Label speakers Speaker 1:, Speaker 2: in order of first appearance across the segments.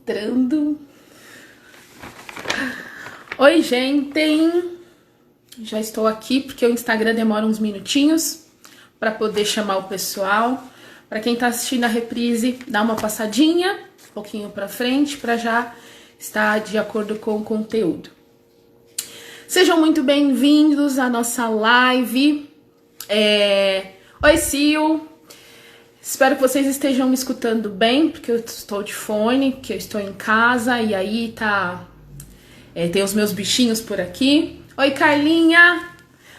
Speaker 1: entrando. Oi, gente! Já estou aqui porque o Instagram demora uns minutinhos para poder chamar o pessoal. Para quem está assistindo a reprise, dá uma passadinha, um pouquinho para frente, para já estar de acordo com o conteúdo. Sejam muito bem-vindos à nossa live. Oi, Sil! Espero que vocês estejam me escutando bem, porque eu estou de fone, que eu estou em casa e aí tem os meus bichinhos por aqui. Oi, Carlinha!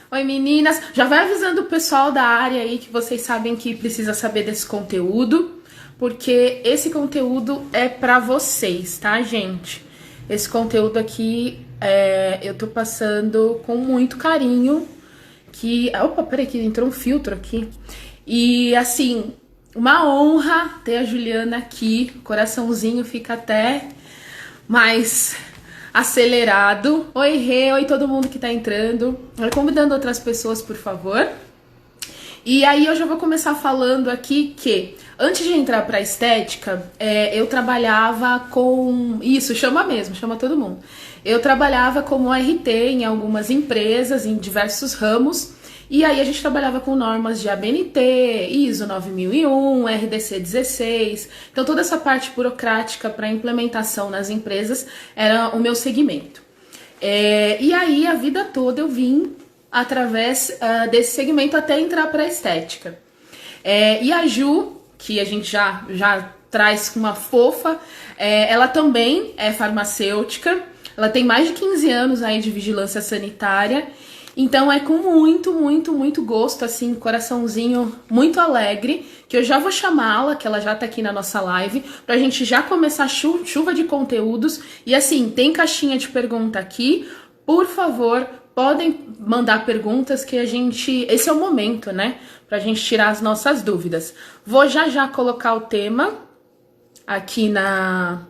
Speaker 1: Oi, meninas! Já vai avisando o pessoal da área aí que vocês sabem que precisa saber desse conteúdo, porque esse conteúdo é pra vocês, tá, gente? Esse conteúdo aqui eu tô passando com muito carinho, Opa, peraí, que entrou um filtro aqui. E, assim, uma honra ter a Juliana aqui. O coraçãozinho fica até mais acelerado. Oi, Rê, oi todo mundo que tá entrando. Convidando outras pessoas, por favor. E aí eu já vou começar falando aqui que, antes de entrar pra estética, eu trabalhava com... Isso, chama mesmo, chama todo mundo. Eu trabalhava como RT em algumas empresas, em diversos ramos. E aí a gente trabalhava com normas de ABNT, ISO 9001, RDC 16. Então toda essa parte burocrática para implementação nas empresas era o meu segmento. E aí a vida toda eu vim através desse segmento até entrar para a estética. E a Ju, que a gente já traz uma fofa, ela também é farmacêutica, ela tem mais de 15 anos aí de vigilância sanitária. Então é com muito gosto, assim, coraçãozinho muito alegre, que eu já vou chamá-la, que ela já tá aqui na nossa live, pra gente já começar chuva de conteúdos. E assim, tem caixinha de pergunta aqui, por favor, podem mandar perguntas que esse é o momento, né, pra gente tirar as nossas dúvidas. Vou já colocar o tema aqui na...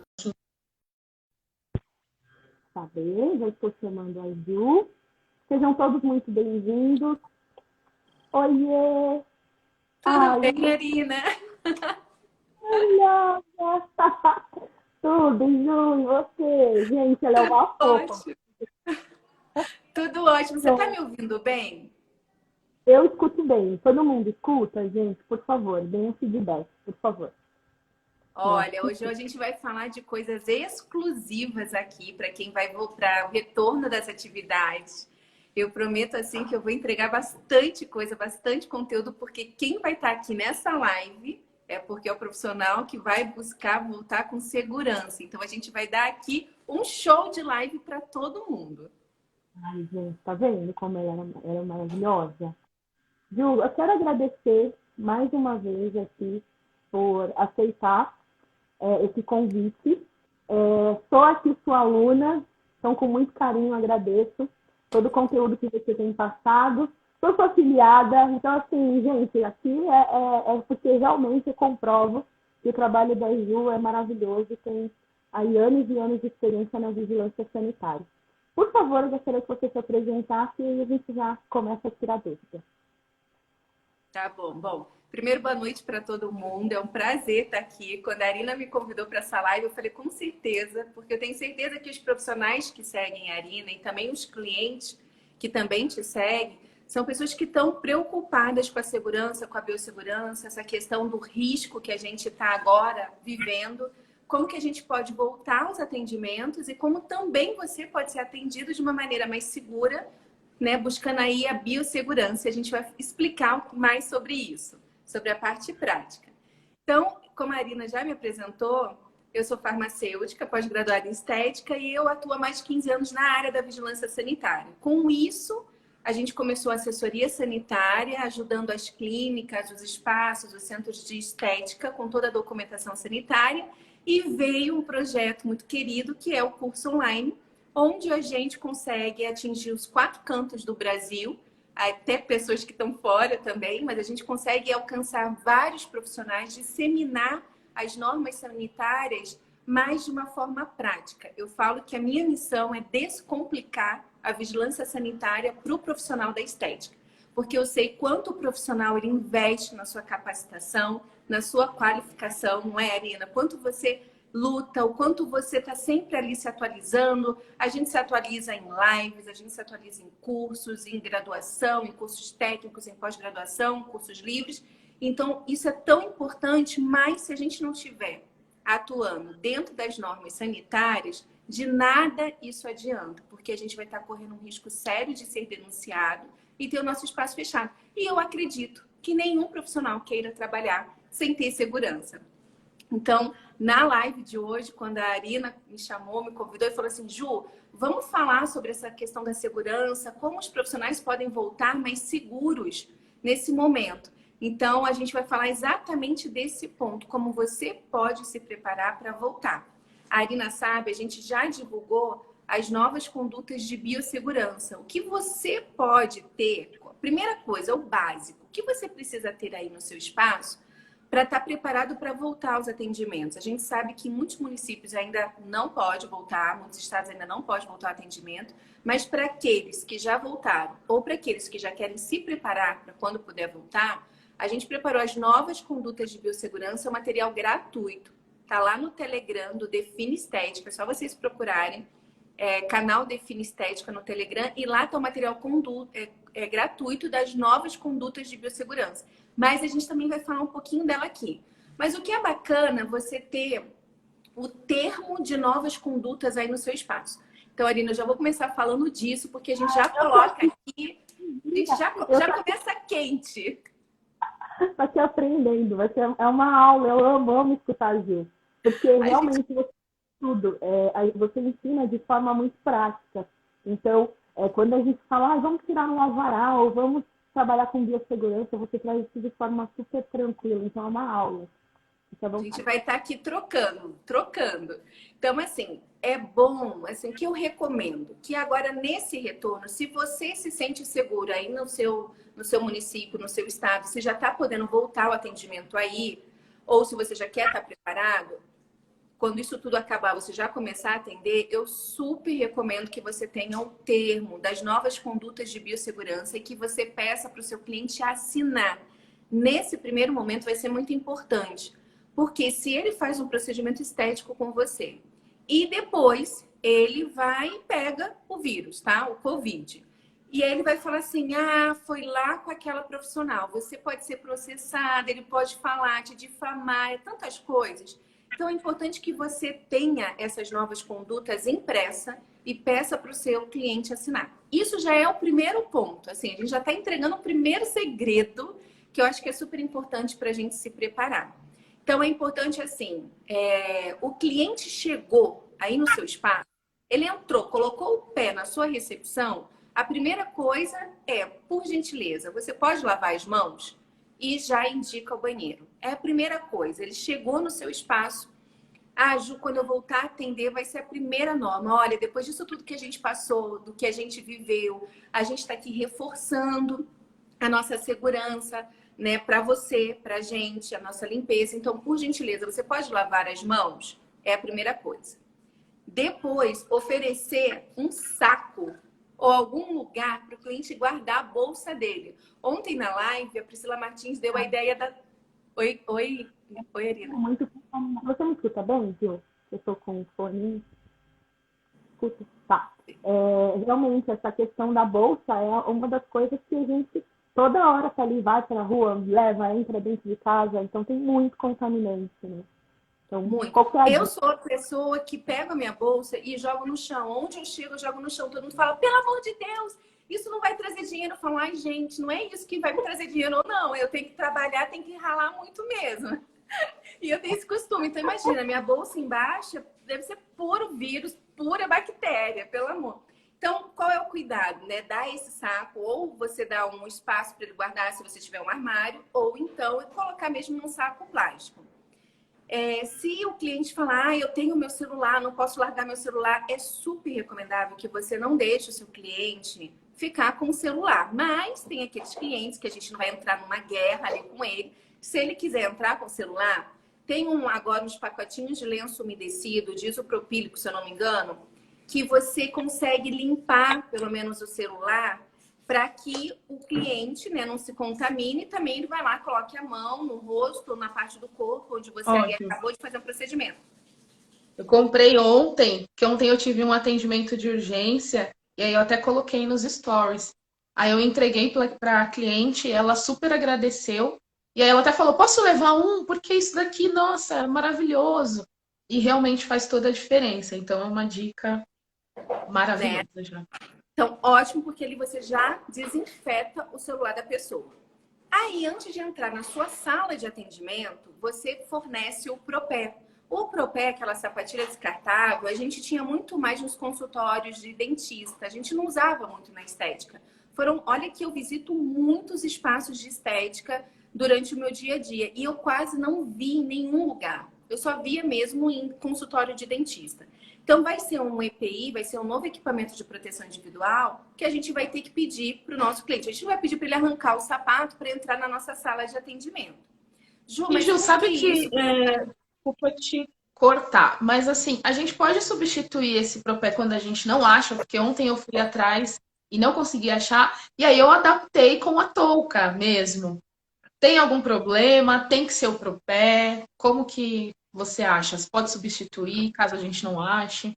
Speaker 2: Saber, já estou chamando a Ju. Sejam todos muito bem-vindos. Oiê!
Speaker 3: Tudo bem, Arina?
Speaker 2: Olha! Tudo, Ju, e você? Gente, ela é uma fofa.
Speaker 3: Ótimo. Tudo ótimo. Você está me ouvindo bem?
Speaker 2: Eu escuto bem. Todo mundo escuta, gente? Por favor, deem um feedback, por favor.
Speaker 3: Olha, hoje a gente vai falar de coisas exclusivas aqui para quem vai voltar, o retorno das atividades. Eu prometo, assim, que eu vou entregar bastante coisa, bastante conteúdo, porque quem vai estar aqui nessa live é porque é o profissional que vai buscar voltar com segurança. Então, a gente vai dar aqui um show de live para todo mundo.
Speaker 2: Ai, gente, tá vendo como ela era maravilhosa? Ju, eu quero agradecer mais uma vez aqui por aceitar esse convite. Sou aqui sua aluna, então com muito carinho agradeço todo o conteúdo que você tem passado. Sou sua afiliada, então assim, gente, aqui é porque realmente eu comprovo que o trabalho da Ju é maravilhoso e tem aí anos e anos de experiência na vigilância sanitária. Por favor, eu gostaria que você se apresentasse e a gente já começa a tirar dúvida.
Speaker 3: Tá bom. Bom, primeiro, boa noite para todo mundo. É um prazer estar aqui. Quando a Arina me convidou para essa live, eu falei com certeza, porque eu tenho certeza que os profissionais que seguem a Arina e também os clientes que também te seguem, são pessoas que estão preocupadas com a segurança, com a biossegurança, essa questão do risco que a gente está agora vivendo, como que a gente pode voltar aos atendimentos e como também você pode ser atendido de uma maneira mais segura, né, buscando aí a biossegurança. A gente vai explicar mais sobre isso, sobre a parte prática. Então, como a Arina já me apresentou, eu sou farmacêutica, pós-graduada em estética e eu atuo há mais de 15 anos na área da vigilância sanitária. Com isso, a gente começou a assessoria sanitária, ajudando as clínicas, os espaços, os centros de estética com toda a documentação sanitária, e veio um projeto muito querido que é o curso online, onde a gente consegue atingir os 4 cantos do Brasil, até pessoas que estão fora também, mas a gente consegue alcançar vários profissionais, disseminar as normas sanitárias, mas de uma forma prática. Eu falo que a minha missão é descomplicar a vigilância sanitária para o profissional da estética, porque eu sei quanto o profissional ele investe na sua capacitação, na sua qualificação, não é, Arina? Quanto você luta, o quanto você está sempre ali se atualizando. A gente se atualiza em lives, a gente se atualiza em cursos, em graduação, em cursos técnicos, em pós-graduação, cursos livres. Então, isso é tão importante, mas se a gente não estiver atuando dentro das normas sanitárias, de nada isso adianta, porque a gente vai estar correndo um risco sério de ser denunciado e ter o nosso espaço fechado. E eu acredito que nenhum profissional queira trabalhar sem ter segurança. Então, na live de hoje, quando a Arina me chamou, me convidou e falou assim, Ju, vamos falar sobre essa questão da segurança, como os profissionais podem voltar mais seguros nesse momento. Então, a gente vai falar exatamente desse ponto, como você pode se preparar para voltar. A Arina sabe, a gente já divulgou as novas condutas de biossegurança. O que você pode ter, primeira coisa, o básico, o que você precisa ter aí no seu espaço para estar preparado para voltar aos atendimentos. A gente sabe que muitos municípios ainda não podem voltar, muitos estados ainda não podem voltar ao atendimento, mas para aqueles que já voltaram ou para aqueles que já querem se preparar para quando puder voltar, a gente preparou as novas condutas de biossegurança, é um material gratuito. Está lá no Telegram do Define Estética, é só vocês procurarem. Canal Define Estética no Telegram, e lá está o material gratuito das novas condutas de biossegurança. Mas a gente também vai falar um pouquinho dela aqui. Mas o que é bacana você ter o termo de novas condutas aí no seu espaço. Então, Arina, eu já vou começar falando disso, porque a gente já coloca aqui, a gente já começa quente.
Speaker 2: Vai ser aprendendo, é uma aula, eu amo escutar a Gil. Porque realmente você ensina de forma muito prática. Então, quando a gente fala, vamos tirar um alvará ou vamos trabalhar com biossegurança, você traz isso de forma super tranquila. Então, é uma aula.
Speaker 3: A gente vai estar aqui trocando. Então, assim, é bom, assim, que eu recomendo que agora, nesse retorno, se você se sente seguro aí no seu município, no seu estado, se já está podendo voltar ao atendimento aí, ou se você já quer estar preparado, quando isso tudo acabar, você já começar a atender, eu super recomendo que você tenha o termo das novas condutas de biossegurança e que você peça para o seu cliente assinar. Nesse primeiro momento vai ser muito importante, porque se ele faz um procedimento estético com você e depois ele vai e pega o vírus, tá? O Covid. E aí ele vai falar assim, foi lá com aquela profissional. Você pode ser processado, ele pode falar, te difamar, tantas coisas. Então, é importante que você tenha essas novas condutas impressa e peça para o seu cliente assinar. Isso já é o primeiro ponto. Assim, a gente já está entregando o primeiro segredo, que eu acho que é super importante para a gente se preparar. Então, é importante, assim, o cliente chegou aí no seu espaço, ele entrou, colocou o pé na sua recepção, a primeira coisa é, por gentileza, você pode lavar as mãos? E já indica o banheiro. É a primeira coisa. Ele chegou no seu espaço. Ju, quando eu voltar a atender, vai ser a primeira norma. Olha, depois disso tudo que a gente passou, do que a gente viveu, a gente está aqui reforçando a nossa segurança, né, para você, para a gente, a nossa limpeza. Então, por gentileza, você pode lavar as mãos? É a primeira coisa. Depois, oferecer um saco ou algum lugar para o cliente guardar a bolsa dele. Ontem na live, a Priscila Martins deu a ideia da... Oi, Arina.
Speaker 2: Você me escuta bem, Gil? Eu estou com o fone. Escuta. Tá. Realmente, essa questão da bolsa é uma das coisas que a gente toda hora tá ali, vai para a rua, leva, entra dentro de casa. Então, tem muito contaminante, né? Então,
Speaker 3: muito. Eu sou a pessoa que pega a minha bolsa e jogo no chão. Onde eu chego, eu jogo no chão. Todo mundo fala, pelo amor de Deus, isso não vai trazer dinheiro. Eu falo, gente, não é isso que vai me trazer dinheiro. Não, eu tenho que trabalhar, tenho que ralar muito mesmo. E eu tenho esse costume. Então, imagina, minha bolsa embaixo deve ser puro vírus, pura bactéria, pelo amor. Então, qual é o cuidado, né? Dar esse saco, ou você dá um espaço para ele guardar se você tiver um armário, ou então colocar mesmo num saco plástico. Se o cliente falar, eu tenho meu celular, não posso largar meu celular, é super recomendável que você não deixe o seu cliente ficar com o celular. Mas tem aqueles clientes que a gente não vai entrar numa guerra ali com ele. Se ele quiser entrar com o celular, tem agora uns pacotinhos de lenço umedecido, de isopropílico, se eu não me engano, que você consegue limpar pelo menos o celular para que o cliente, né, não se contamine, e também ele vai lá, coloque a mão no rosto, na parte do corpo onde você ali acabou de fazer um procedimento.
Speaker 1: Eu comprei ontem, que ontem eu tive um atendimento de urgência, e aí eu até coloquei nos stories. Aí eu entreguei para a cliente, ela super agradeceu, e aí ela até falou: posso levar um? Porque isso daqui, nossa, é maravilhoso. E realmente faz toda a diferença. Então é uma dica
Speaker 3: né?
Speaker 1: maravilhosa já.
Speaker 3: Então, ótimo, porque ali você já desinfeta o celular da pessoa. Aí, antes de entrar na sua sala de atendimento, você fornece o Propé. O Propé, aquela sapatilha descartável, a gente tinha muito mais nos consultórios de dentista. A gente não usava muito na estética. Olha que eu visito muitos espaços de estética durante o meu dia a dia e eu quase não vi em nenhum lugar. Eu só via mesmo em consultório de dentista. Então, vai ser um EPI, vai ser um novo equipamento de proteção individual que a gente vai ter que pedir para o nosso cliente. A gente não vai pedir para ele arrancar o sapato para entrar na nossa sala de atendimento. Ju,
Speaker 1: E
Speaker 3: mas
Speaker 1: Ju,
Speaker 3: por que
Speaker 1: sabe que,
Speaker 3: isso?
Speaker 1: desculpa te cortar, mas assim, a gente pode substituir esse propé quando a gente não acha, porque ontem eu fui atrás e não consegui achar, e aí eu adaptei com a touca mesmo. Tem algum problema? Tem que ser o propé? Como que você acha? Você pode substituir caso a gente não ache?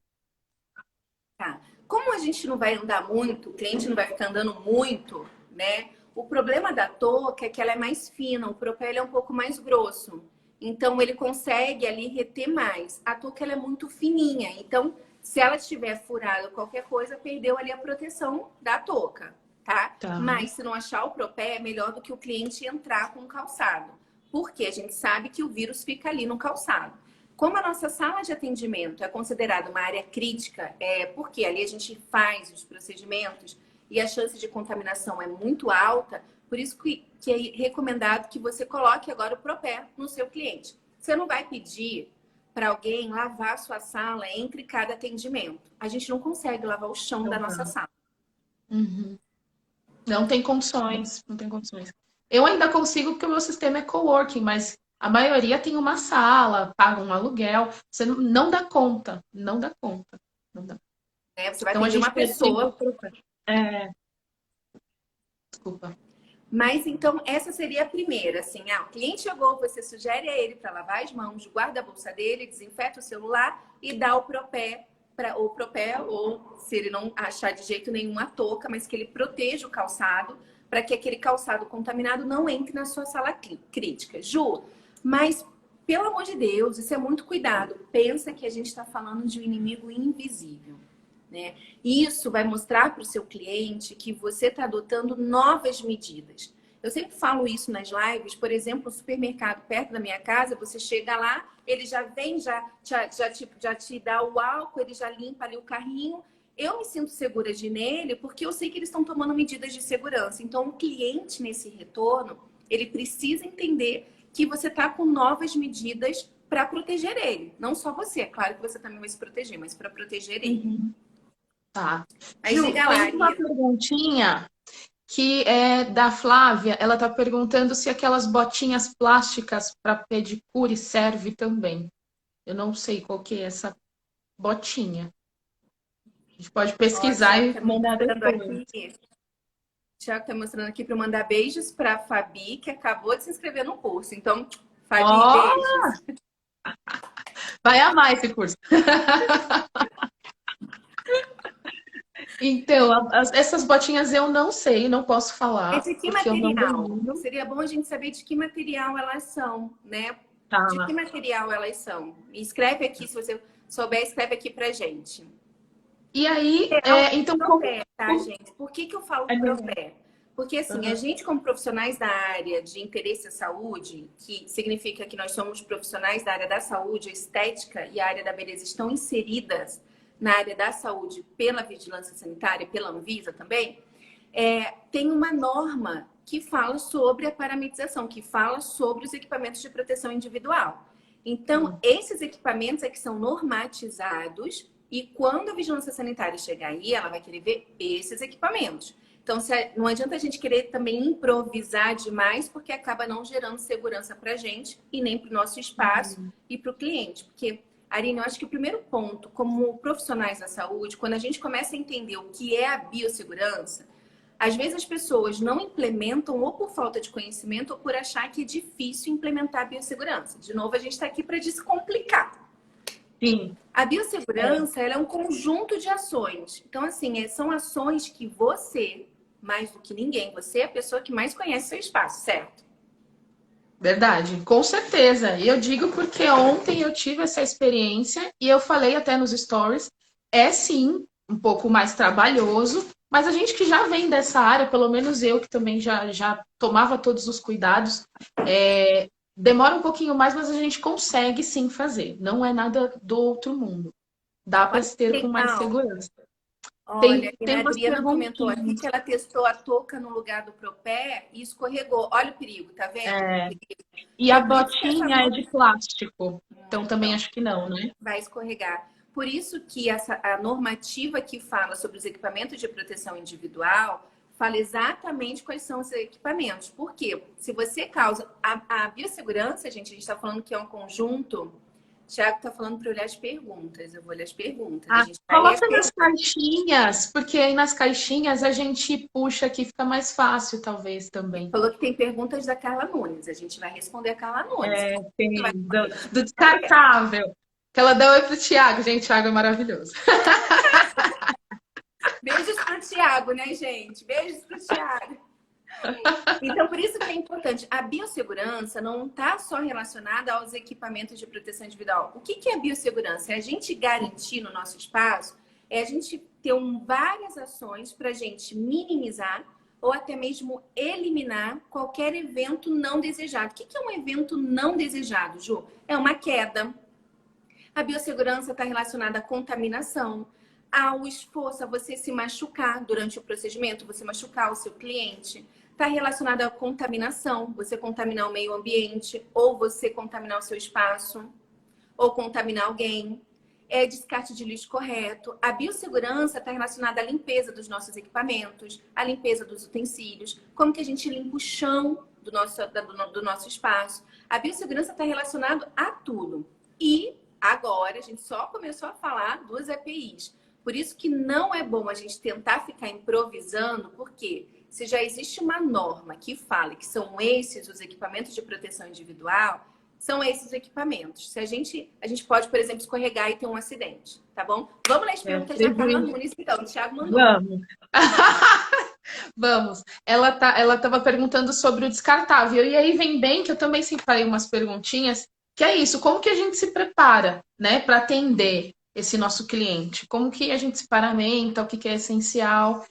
Speaker 3: Tá. Como a gente não vai andar muito, o cliente não vai ficar andando muito, né? O problema da touca é que ela é mais fina, o propé é um pouco mais grosso. Então ele consegue ali reter mais. A touca ela é muito fininha, então se ela estiver furada ou qualquer coisa, perdeu ali a proteção da touca, tá?
Speaker 1: Tá.
Speaker 3: Mas se não achar o propé, é melhor do que o cliente entrar com o calçado. Porque a gente sabe que o vírus fica ali no calçado. Como a nossa sala de atendimento é considerada uma área crítica, porque ali a gente faz os procedimentos e a chance de contaminação é muito alta, por isso que é recomendado que você coloque agora o Propé no seu cliente. Você não vai pedir para alguém lavar a sua sala entre cada atendimento. A gente não consegue lavar o chão da nossa sala.
Speaker 1: Uhum. Não tem condições, não tem condições. Eu ainda consigo porque o meu sistema é coworking, mas a maioria tem uma sala, paga um aluguel. Você não dá conta, não dá conta, não dá.
Speaker 3: Né? Você vai
Speaker 1: Então a
Speaker 3: atender
Speaker 1: gente
Speaker 3: uma
Speaker 1: tem que
Speaker 3: pessoa.
Speaker 1: trocar. É, desculpa.
Speaker 3: Mas então, essa seria a primeira, assim, o cliente chegou, você sugere a ele para lavar as mãos, guarda a bolsa dele, desinfeta o celular e dá o propé, ou se ele não achar de jeito nenhum a touca, mas que ele proteja o calçado, para que aquele calçado contaminado não entre na sua sala crítica. Ju, mas, pelo amor de Deus, isso é muito cuidado. Pensa que a gente está falando de um inimigo invisível. Né? Isso vai mostrar para o seu cliente que você está adotando novas medidas. Eu sempre falo isso nas lives, por exemplo, o supermercado perto da minha casa, você chega lá, ele já vem, já te dá o álcool, ele já limpa ali o carrinho. Eu me sinto segura de ir nele porque eu sei que eles estão tomando medidas de segurança. Então, o cliente, nesse retorno, ele precisa entender que você está com novas medidas para proteger ele. Não só você, é claro que você também vai se proteger, mas para proteger ele.
Speaker 1: Uhum. Tá.
Speaker 3: Aí
Speaker 1: Ju,
Speaker 3: diga lá,
Speaker 1: tem uma
Speaker 3: Arina.
Speaker 1: perguntinha que é da Flávia. Ela está perguntando se aquelas botinhas plásticas para pedicure serve também. Eu não sei qual que é essa botinha. A gente pode
Speaker 3: Ó,
Speaker 1: pesquisar e mandar depois.
Speaker 3: Tiago tá mostrando aqui para mandar beijos para a Fabi, que acabou de se inscrever no curso. Então, Fabi,
Speaker 1: Ó,
Speaker 3: beijos.
Speaker 1: vai amar esse curso. Então, essas botinhas eu não sei, não posso
Speaker 3: É
Speaker 1: falar,
Speaker 3: de que
Speaker 1: porque eu não
Speaker 3: material?
Speaker 1: domino.
Speaker 3: Seria bom a gente saber de que material elas são, né? De que
Speaker 1: Tá.
Speaker 3: material elas são? Escreve aqui, se você souber, escreve aqui pra gente.
Speaker 1: E aí, então,
Speaker 3: Propé, tá, gente? Por que eu falo
Speaker 1: É mesmo.
Speaker 3: propé? Porque, assim, a
Speaker 1: Uhum.
Speaker 3: gente, como profissionais da área de interesse à saúde, que significa que nós somos profissionais da área da saúde, a estética e a área da beleza estão inseridas na área da saúde pela vigilância sanitária, pela Anvisa também, tem uma norma que fala sobre a parametrização, que fala sobre os equipamentos de proteção individual. Então, esses equipamentos é que são normatizados e quando a vigilância sanitária chegar aí, ela vai querer ver esses equipamentos. Então, não adianta a gente querer também improvisar demais, porque acaba não gerando segurança para a gente e nem para o nosso espaço e para o cliente. Porque, Arina, eu acho que o primeiro ponto, como profissionais da saúde, quando a gente começa a entender o que é a biossegurança, às vezes as pessoas não implementam ou por falta de conhecimento ou por achar que é difícil implementar a biossegurança. De novo, a gente está aqui para descomplicar.
Speaker 1: Sim.
Speaker 3: A biossegurança, ela é um conjunto de ações. Então, assim, são ações que você, mais do que ninguém, você é a pessoa que mais conhece seu espaço, certo?
Speaker 1: Verdade, com certeza. E eu digo porque ontem eu tive essa experiência e eu falei até nos stories, é sim um pouco mais trabalhoso, mas a gente que já vem dessa área, pelo menos eu que também já tomava todos os cuidados, demora um pouquinho mais, mas a gente consegue sim fazer. Não é nada do outro mundo. Dá para
Speaker 3: Olha
Speaker 1: se
Speaker 3: que
Speaker 1: ter com mais
Speaker 3: legal.
Speaker 1: segurança.
Speaker 3: Olha,
Speaker 1: Tem,
Speaker 3: e
Speaker 1: tem
Speaker 3: a
Speaker 1: umas
Speaker 3: Adriana comentou aqui
Speaker 1: perguntinhas.
Speaker 3: que ela testou a touca no lugar do propé e escorregou. Olha o perigo, tá vendo? O
Speaker 1: É,
Speaker 3: perigo.
Speaker 1: e
Speaker 3: E
Speaker 1: a
Speaker 3: é por isso que essa
Speaker 1: botinha é de plástico. Então também
Speaker 3: então,
Speaker 1: acho que não, né?
Speaker 3: vai escorregar. Por isso que a normativa que fala sobre os equipamentos de proteção individual fala exatamente quais são os equipamentos. Por quê? Se você causa a biossegurança, gente, a gente está falando que é um conjunto. O Thiago está falando para olhar as perguntas. Eu vou olhar as perguntas. A
Speaker 1: Ah,
Speaker 3: gente vai ler as
Speaker 1: coloca nas
Speaker 3: perguntas.
Speaker 1: caixinhas, porque aí nas caixinhas a gente puxa aqui, fica mais fácil, talvez, também.
Speaker 3: Falou que tem perguntas da Carla Nunes. A gente vai responder a Carla Nunes.
Speaker 1: É,
Speaker 3: Você vai
Speaker 1: tem do
Speaker 3: saber.
Speaker 1: descartável. Que ela deu oi pro Thiago. Gente, Thiago é maravilhoso.
Speaker 3: Beijos pro Thiago, né, gente? Beijos pro Thiago. Então, por isso que é importante. A biossegurança não está só relacionada aos equipamentos de proteção individual. O que é a biossegurança? É a gente garantir no nosso espaço, é a gente ter várias ações para a gente minimizar ou até mesmo eliminar qualquer evento não desejado. O que é um evento não desejado, Ju? É uma queda. A biossegurança está relacionada à contaminação, ao esforço, a você se machucar durante o procedimento, você machucar o seu cliente. Está relacionada à contaminação, você contaminar o meio ambiente, ou você contaminar o seu espaço, ou contaminar alguém. É descarte de lixo correto. A biossegurança está relacionada à limpeza dos nossos equipamentos, à limpeza dos utensílios, como que a gente limpa o chão do nosso espaço. A biossegurança está relacionada a tudo. E agora a gente só começou a falar dos EPIs. Por isso que não é bom a gente tentar ficar improvisando, porque se já existe uma norma que fala que são esses os equipamentos de proteção individual, são esses equipamentos. Se a gente pode, por exemplo, escorregar e ter um acidente, tá bom? Vamos ler as perguntas da Carla Nunes, então. O Thiago mandou.
Speaker 1: Vamos. Vamos. Ela estava perguntando sobre o descartável. E aí vem bem que eu também separei umas perguntinhas, que é isso, como que a gente se prepara, né, para atender esse nosso cliente? Como que a gente se paramenta, o que é essencial?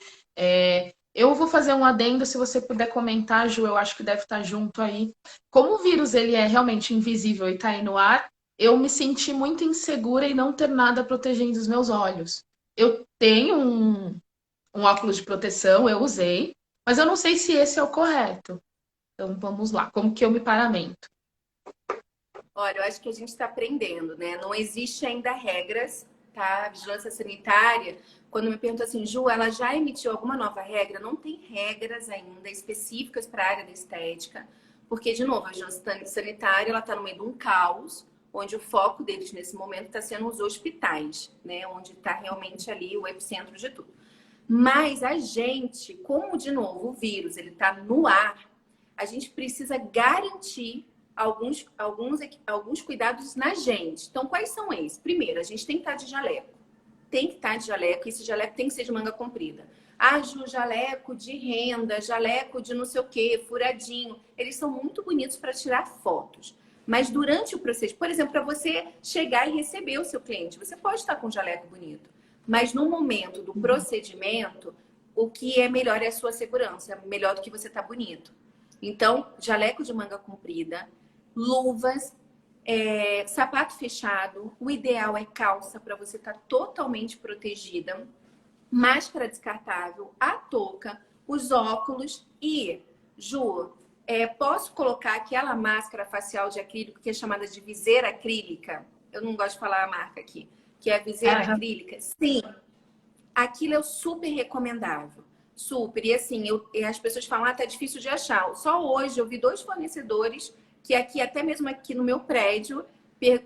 Speaker 1: Eu vou fazer um adendo, se você puder comentar, Ju, eu acho que deve estar junto aí. Como o vírus ele é realmente invisível e está aí no ar, eu me senti muito insegura em não ter nada protegendo os meus olhos. Eu tenho um óculos de proteção, eu usei, mas eu não sei se esse é o correto. Então vamos lá, como que eu me paramento?
Speaker 3: Olha, eu acho que a gente está aprendendo, né? Não existe ainda regras, tá? A vigilância sanitária, quando me perguntam assim, Ju, ela já emitiu alguma nova regra? Não tem regras ainda específicas para a área da estética, porque, de novo, a vigilância sanitária ela está no meio de um caos, onde o foco deles nesse momento está sendo os hospitais, né? Onde está realmente ali o epicentro de tudo. Mas a gente, como, de novo, o vírus ele está no ar, a gente precisa garantir alguns cuidados na gente. Então, quais são esses? Primeiro, a gente tem que estar de jaleco. Tem que estar de jaleco, e esse jaleco tem que ser de manga comprida. Ah, Ju, jaleco de renda, jaleco de não sei o quê, furadinho. Eles são muito bonitos para tirar fotos. Mas durante o processo, por exemplo, para você chegar e receber o seu cliente, você pode estar com um jaleco bonito. Mas no momento do procedimento, o que é melhor é a sua segurança. É melhor do que você estar bonito. Então, jaleco de manga comprida, luvas, sapato fechado. O ideal é calça para você estar totalmente protegida. Máscara descartável, a touca, os óculos e, Ju, posso colocar aquela máscara facial de acrílico que é chamada de viseira acrílica? Eu não gosto de falar a marca aqui. Que é a viseira acrílica? Sim. Aquilo é super recomendável. Super. E assim, as pessoas falam, tá difícil de achar. Só hoje eu vi 2 fornecedores que aqui, até mesmo aqui no meu prédio,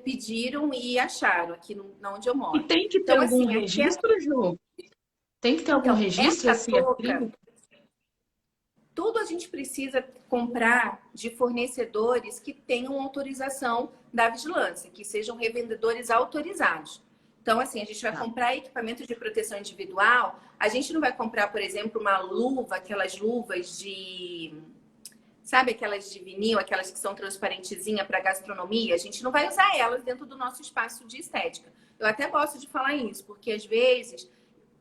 Speaker 3: pediram e acharam, aqui onde eu moro.
Speaker 1: E tem que ter
Speaker 3: Então,
Speaker 1: algum
Speaker 3: assim,
Speaker 1: registro, Ju? Tem que ter algum registro
Speaker 3: essa
Speaker 1: esse
Speaker 3: touca,
Speaker 1: acrílico?
Speaker 3: Tudo a gente precisa comprar de fornecedores que tenham autorização da vigilância, que sejam revendedores autorizados. Então, assim, a gente vai comprar equipamento de proteção individual, a gente não vai comprar, por exemplo, uma luva, aquelas luvas de... Sabe aquelas de vinil, aquelas que são transparentezinhas para gastronomia? A gente não vai usar elas dentro do nosso espaço de estética. Eu até gosto de falar isso, porque às vezes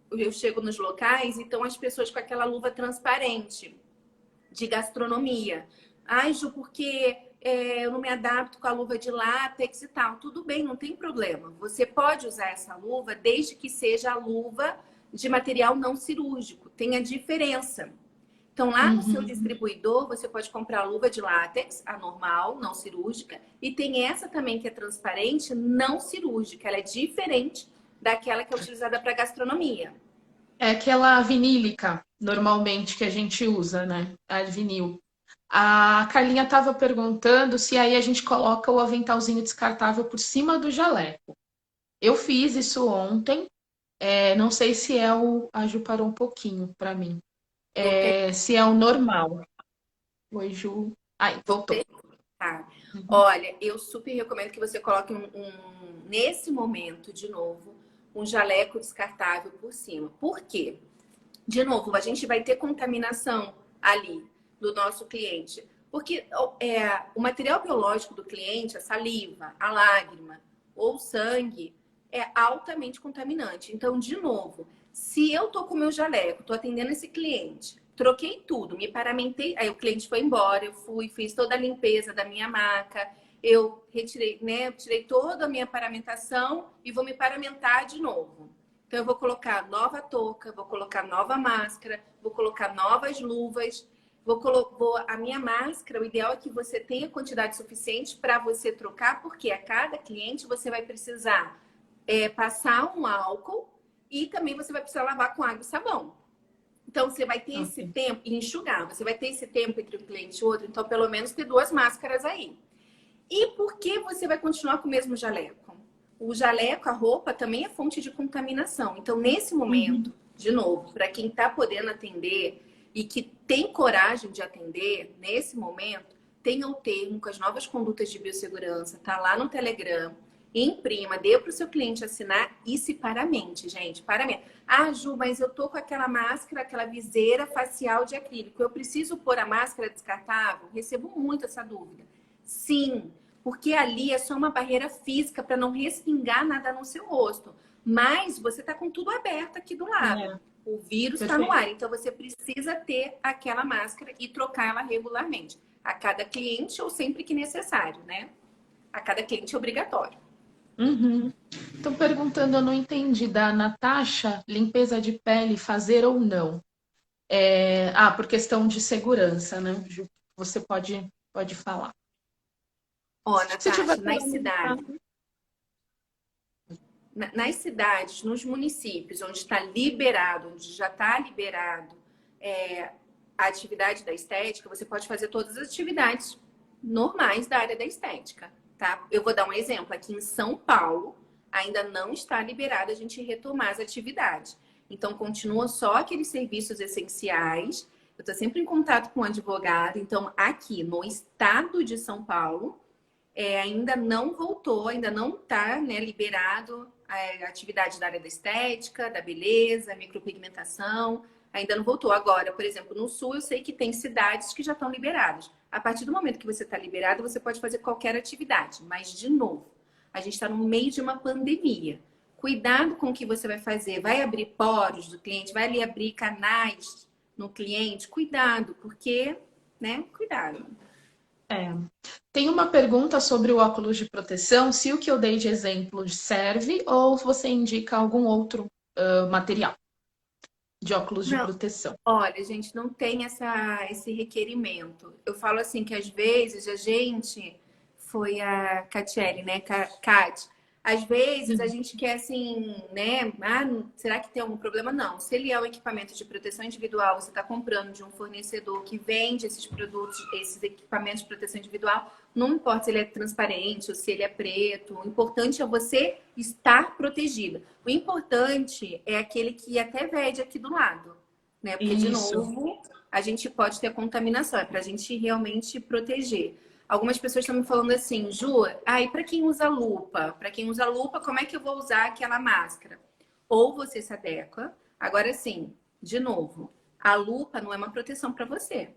Speaker 3: eu chego nos locais e estão as pessoas com aquela luva transparente de gastronomia. Ai, Ju, porque eu não me adapto com a luva de látex e tal. Tudo bem, não tem problema. Você pode usar essa luva desde que seja a luva de material não cirúrgico. Tem a diferença. Então, lá no seu distribuidor, você pode comprar a luva de látex, a normal, não cirúrgica, e tem essa também que é transparente, não cirúrgica. Ela é diferente daquela que é utilizada para gastronomia.
Speaker 1: É aquela vinílica, normalmente, que a gente usa, né? A vinil. A Carlinha estava perguntando se aí a gente coloca o aventalzinho descartável por cima do jaleco. Eu fiz isso ontem. Não sei se é o... A Ju parou um pouquinho para mim. Se é o normal. Oi, Ju. Aí, voltou.
Speaker 3: Tá. Olha, eu super recomendo que você coloque nesse momento, de novo, um jaleco descartável por cima. Por quê? De novo, a gente vai ter contaminação ali do nosso cliente. Porque o material biológico do cliente, a saliva, a lágrima ou o sangue, é altamente contaminante. Então, de novo, se eu tô com o meu jaleco, tô atendendo esse cliente, troquei tudo, me paramentei, aí o cliente foi embora, eu fiz toda a limpeza da minha maca, eu retirei, né, eu tirei toda a minha paramentação e vou me paramentar de novo. Então, eu vou colocar nova touca, vou colocar nova máscara, vou colocar novas luvas, a minha máscara, o ideal é que você tenha quantidade suficiente para você trocar, porque a cada cliente você vai precisar passar um álcool e também você vai precisar lavar com água e sabão. Então, você vai ter esse tempo, e enxugar, você vai ter esse tempo entre um cliente e outro, então pelo menos ter 2 máscaras aí. E por que você vai continuar com o mesmo jaleco? O jaleco, a roupa, também é fonte de contaminação. Então, nesse momento, de novo, para quem está podendo atender e que tem coragem de atender, nesse momento, tenha o termo com as novas condutas de biossegurança, tá lá no Telegram, imprima, dê para o seu cliente assinar e se paramente, gente, paramente. Ah, Ju, mas eu tô com aquela máscara, aquela viseira facial de acrílico, eu preciso pôr a máscara descartável? Recebo muito essa dúvida. Sim, porque ali é só uma barreira física para não respingar nada no seu rosto. Mas você tá com tudo aberto aqui do lado. O vírus está no ar, então você precisa ter aquela máscara e trocar ela regularmente. A cada cliente ou sempre que necessário, né? A cada cliente é obrigatório.
Speaker 1: Estão perguntando, eu não entendi, da Natasha, limpeza de pele, fazer ou não? Por questão de segurança, né, Ju? Você pode falar.
Speaker 3: Ó,
Speaker 1: Se
Speaker 3: Natasha,
Speaker 1: tiver
Speaker 3: nas cidades, nos municípios onde está liberado, onde já está liberado a atividade da estética, você pode fazer todas as atividades normais da área da estética, tá? Eu vou dar um exemplo. Aqui em São Paulo, ainda não está liberado a gente retomar as atividades. Então, continua só aqueles serviços essenciais. Eu estou sempre em contato com o advogado. Então, aqui no estado de São Paulo, ainda não voltou, ainda não está, né, liberado a atividade da área da estética, da beleza, micropigmentação. Ainda não voltou. Agora, por exemplo, no Sul, eu sei que tem cidades que já estão liberadas. A partir do momento que você está liberado, você pode fazer qualquer atividade. Mas, de novo, a gente está no meio de uma pandemia. Cuidado com o que você vai fazer. Vai abrir poros do cliente? Vai ali abrir canais no cliente? Cuidado, porque, né? Cuidado.
Speaker 1: Tem uma pergunta sobre o óculos de proteção, se o que eu dei de exemplo serve ou você indica algum outro material de óculos de proteção.
Speaker 3: Olha, gente, não tem esse requerimento. Eu falo assim que às vezes a gente foi a Catiele, né, Cat? Às vezes a gente quer assim, né? Será que tem algum problema? Não. Se ele é um equipamento de proteção individual, você está comprando de um fornecedor que vende esses produtos, esses equipamentos de proteção individual, não importa se ele é transparente ou se ele é preto, o importante é você estar protegida. O importante é aquele que até vede aqui do lado. né? Porque, de
Speaker 1: Isso.
Speaker 3: novo, a gente pode ter contaminação, é para a gente realmente proteger. Algumas pessoas estão me falando assim, Ju, e para quem usa lupa? Para quem usa lupa, como é que eu vou usar aquela máscara? Ou você se adequa. Agora sim, de novo, a lupa não é uma proteção para você.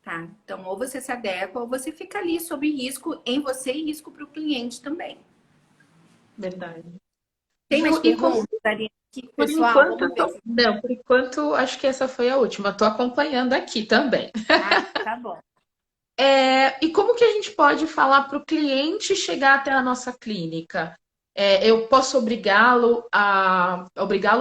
Speaker 3: Tá? Então, ou você se adequa, ou você fica ali sob risco em você e risco para o cliente também.
Speaker 1: Verdade.
Speaker 3: Tem mais
Speaker 1: Ju, e como,
Speaker 3: perguntas, Ariane? Aqui,
Speaker 1: por
Speaker 3: pessoal?
Speaker 1: enquanto,
Speaker 3: Vamos ver.
Speaker 1: não, por enquanto, acho que essa foi a última. Estou acompanhando aqui também.
Speaker 3: Ah, tá bom.
Speaker 1: E como que a gente pode falar para o cliente chegar até a nossa clínica? Eu posso obrigá-lo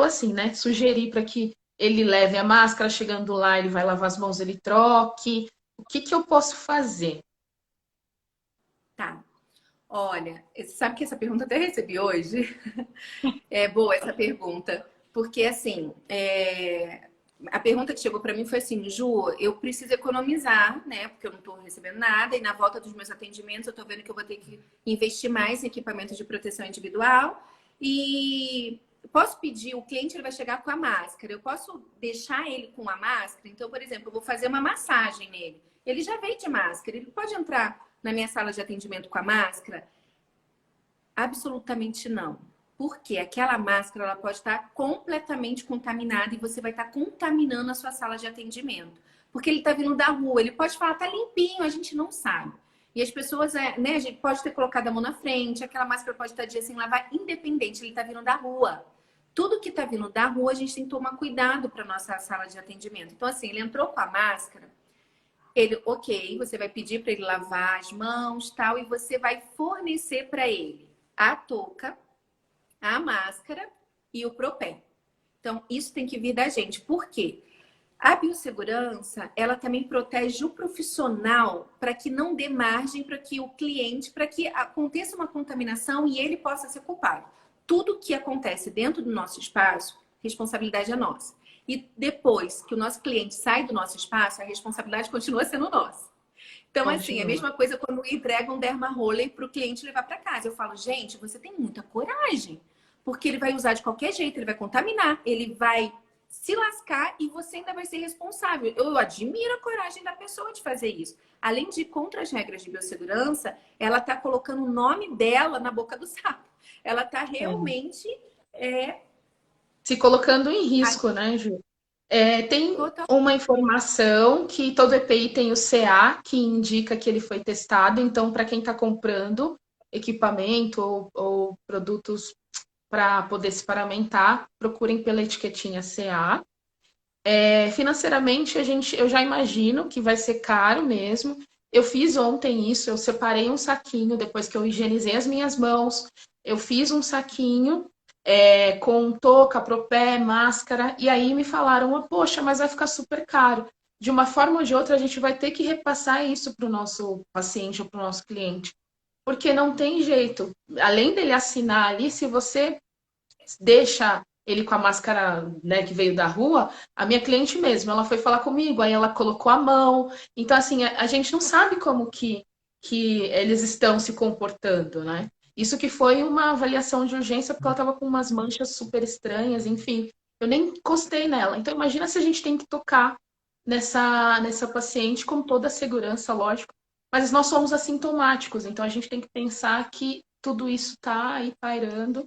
Speaker 1: assim, né? Sugerir para que ele leve a máscara, chegando lá, ele vai lavar as mãos, ele troque. O que que eu posso fazer?
Speaker 3: Tá. Olha, você sabe que essa pergunta eu até recebi hoje? É boa essa pergunta, porque assim, a pergunta que chegou para mim foi assim, Ju, eu preciso economizar, né? Porque eu não estou recebendo nada e na volta dos meus atendimentos eu estou vendo que eu vou ter que investir mais em equipamentos de proteção individual e posso pedir, o cliente ele vai chegar com a máscara, eu posso deixar ele com a máscara? Então, por exemplo, eu vou fazer uma massagem nele. Ele já veio de máscara, ele pode entrar na minha sala de atendimento com a máscara? Absolutamente não. Porque aquela máscara ela pode estar completamente contaminada e você vai estar contaminando a sua sala de atendimento. Porque ele está vindo da rua, ele pode falar, tá limpinho, a gente não sabe. E as pessoas, né, a gente pode ter colocado a mão na frente, aquela máscara pode estar dia sem lavar, independente, ele está vindo da rua. Tudo que está vindo da rua, a gente tem que tomar cuidado para nossa sala de atendimento. Então, assim, ele entrou com a máscara, ok, você vai pedir para ele lavar as mãos, tal, e você vai fornecer para ele a touca, a máscara e o propé. Então, isso tem que vir da gente. Por quê? A biossegurança, ela também protege o profissional para que não dê margem para que o cliente, para que aconteça uma contaminação e ele possa ser culpado. Tudo que acontece dentro do nosso espaço, responsabilidade é nossa. E depois que o nosso cliente sai do nosso espaço, a responsabilidade continua sendo nossa. Então, assim, é a mesma coisa quando entregam um derma roller para o cliente levar para casa. Eu falo, gente, você tem muita coragem, porque ele vai usar de qualquer jeito, ele vai contaminar, ele vai se lascar e você ainda vai ser responsável. Eu admiro a coragem da pessoa de fazer isso. Além de ir contra as regras de biossegurança, ela está colocando o nome dela na boca do sapo. Ela está realmente
Speaker 1: Se colocando em risco, né, Ju? Tem
Speaker 3: total.
Speaker 1: uma informação que todo EPI tem o CA, que indica que ele foi testado. Então, para quem está comprando equipamento ou produtos para poder se paramentar, procurem pela etiquetinha CA. Financeiramente, eu já imagino que vai ser caro mesmo. Eu fiz ontem isso, eu separei um saquinho depois que eu higienizei as minhas mãos. Eu fiz um saquinho com touca, propé, máscara, e aí me falaram, poxa, mas vai ficar super caro. De uma forma ou de outra, a gente vai ter que repassar isso para o nosso paciente ou para o nosso cliente, porque não tem jeito. Além dele assinar ali, se você deixa ele com a máscara, né, que veio da rua, a minha cliente mesmo, ela foi falar comigo, aí ela colocou a mão. Então, assim, a gente não sabe como que eles estão se comportando, né? Isso que foi uma avaliação de urgência, porque ela estava com umas manchas super estranhas, enfim. Eu nem encostei nela. Então, imagina se a gente tem que tocar nessa paciente com toda a segurança, lógico. Mas nós somos assintomáticos, então a gente tem que pensar que tudo isso está aí pairando.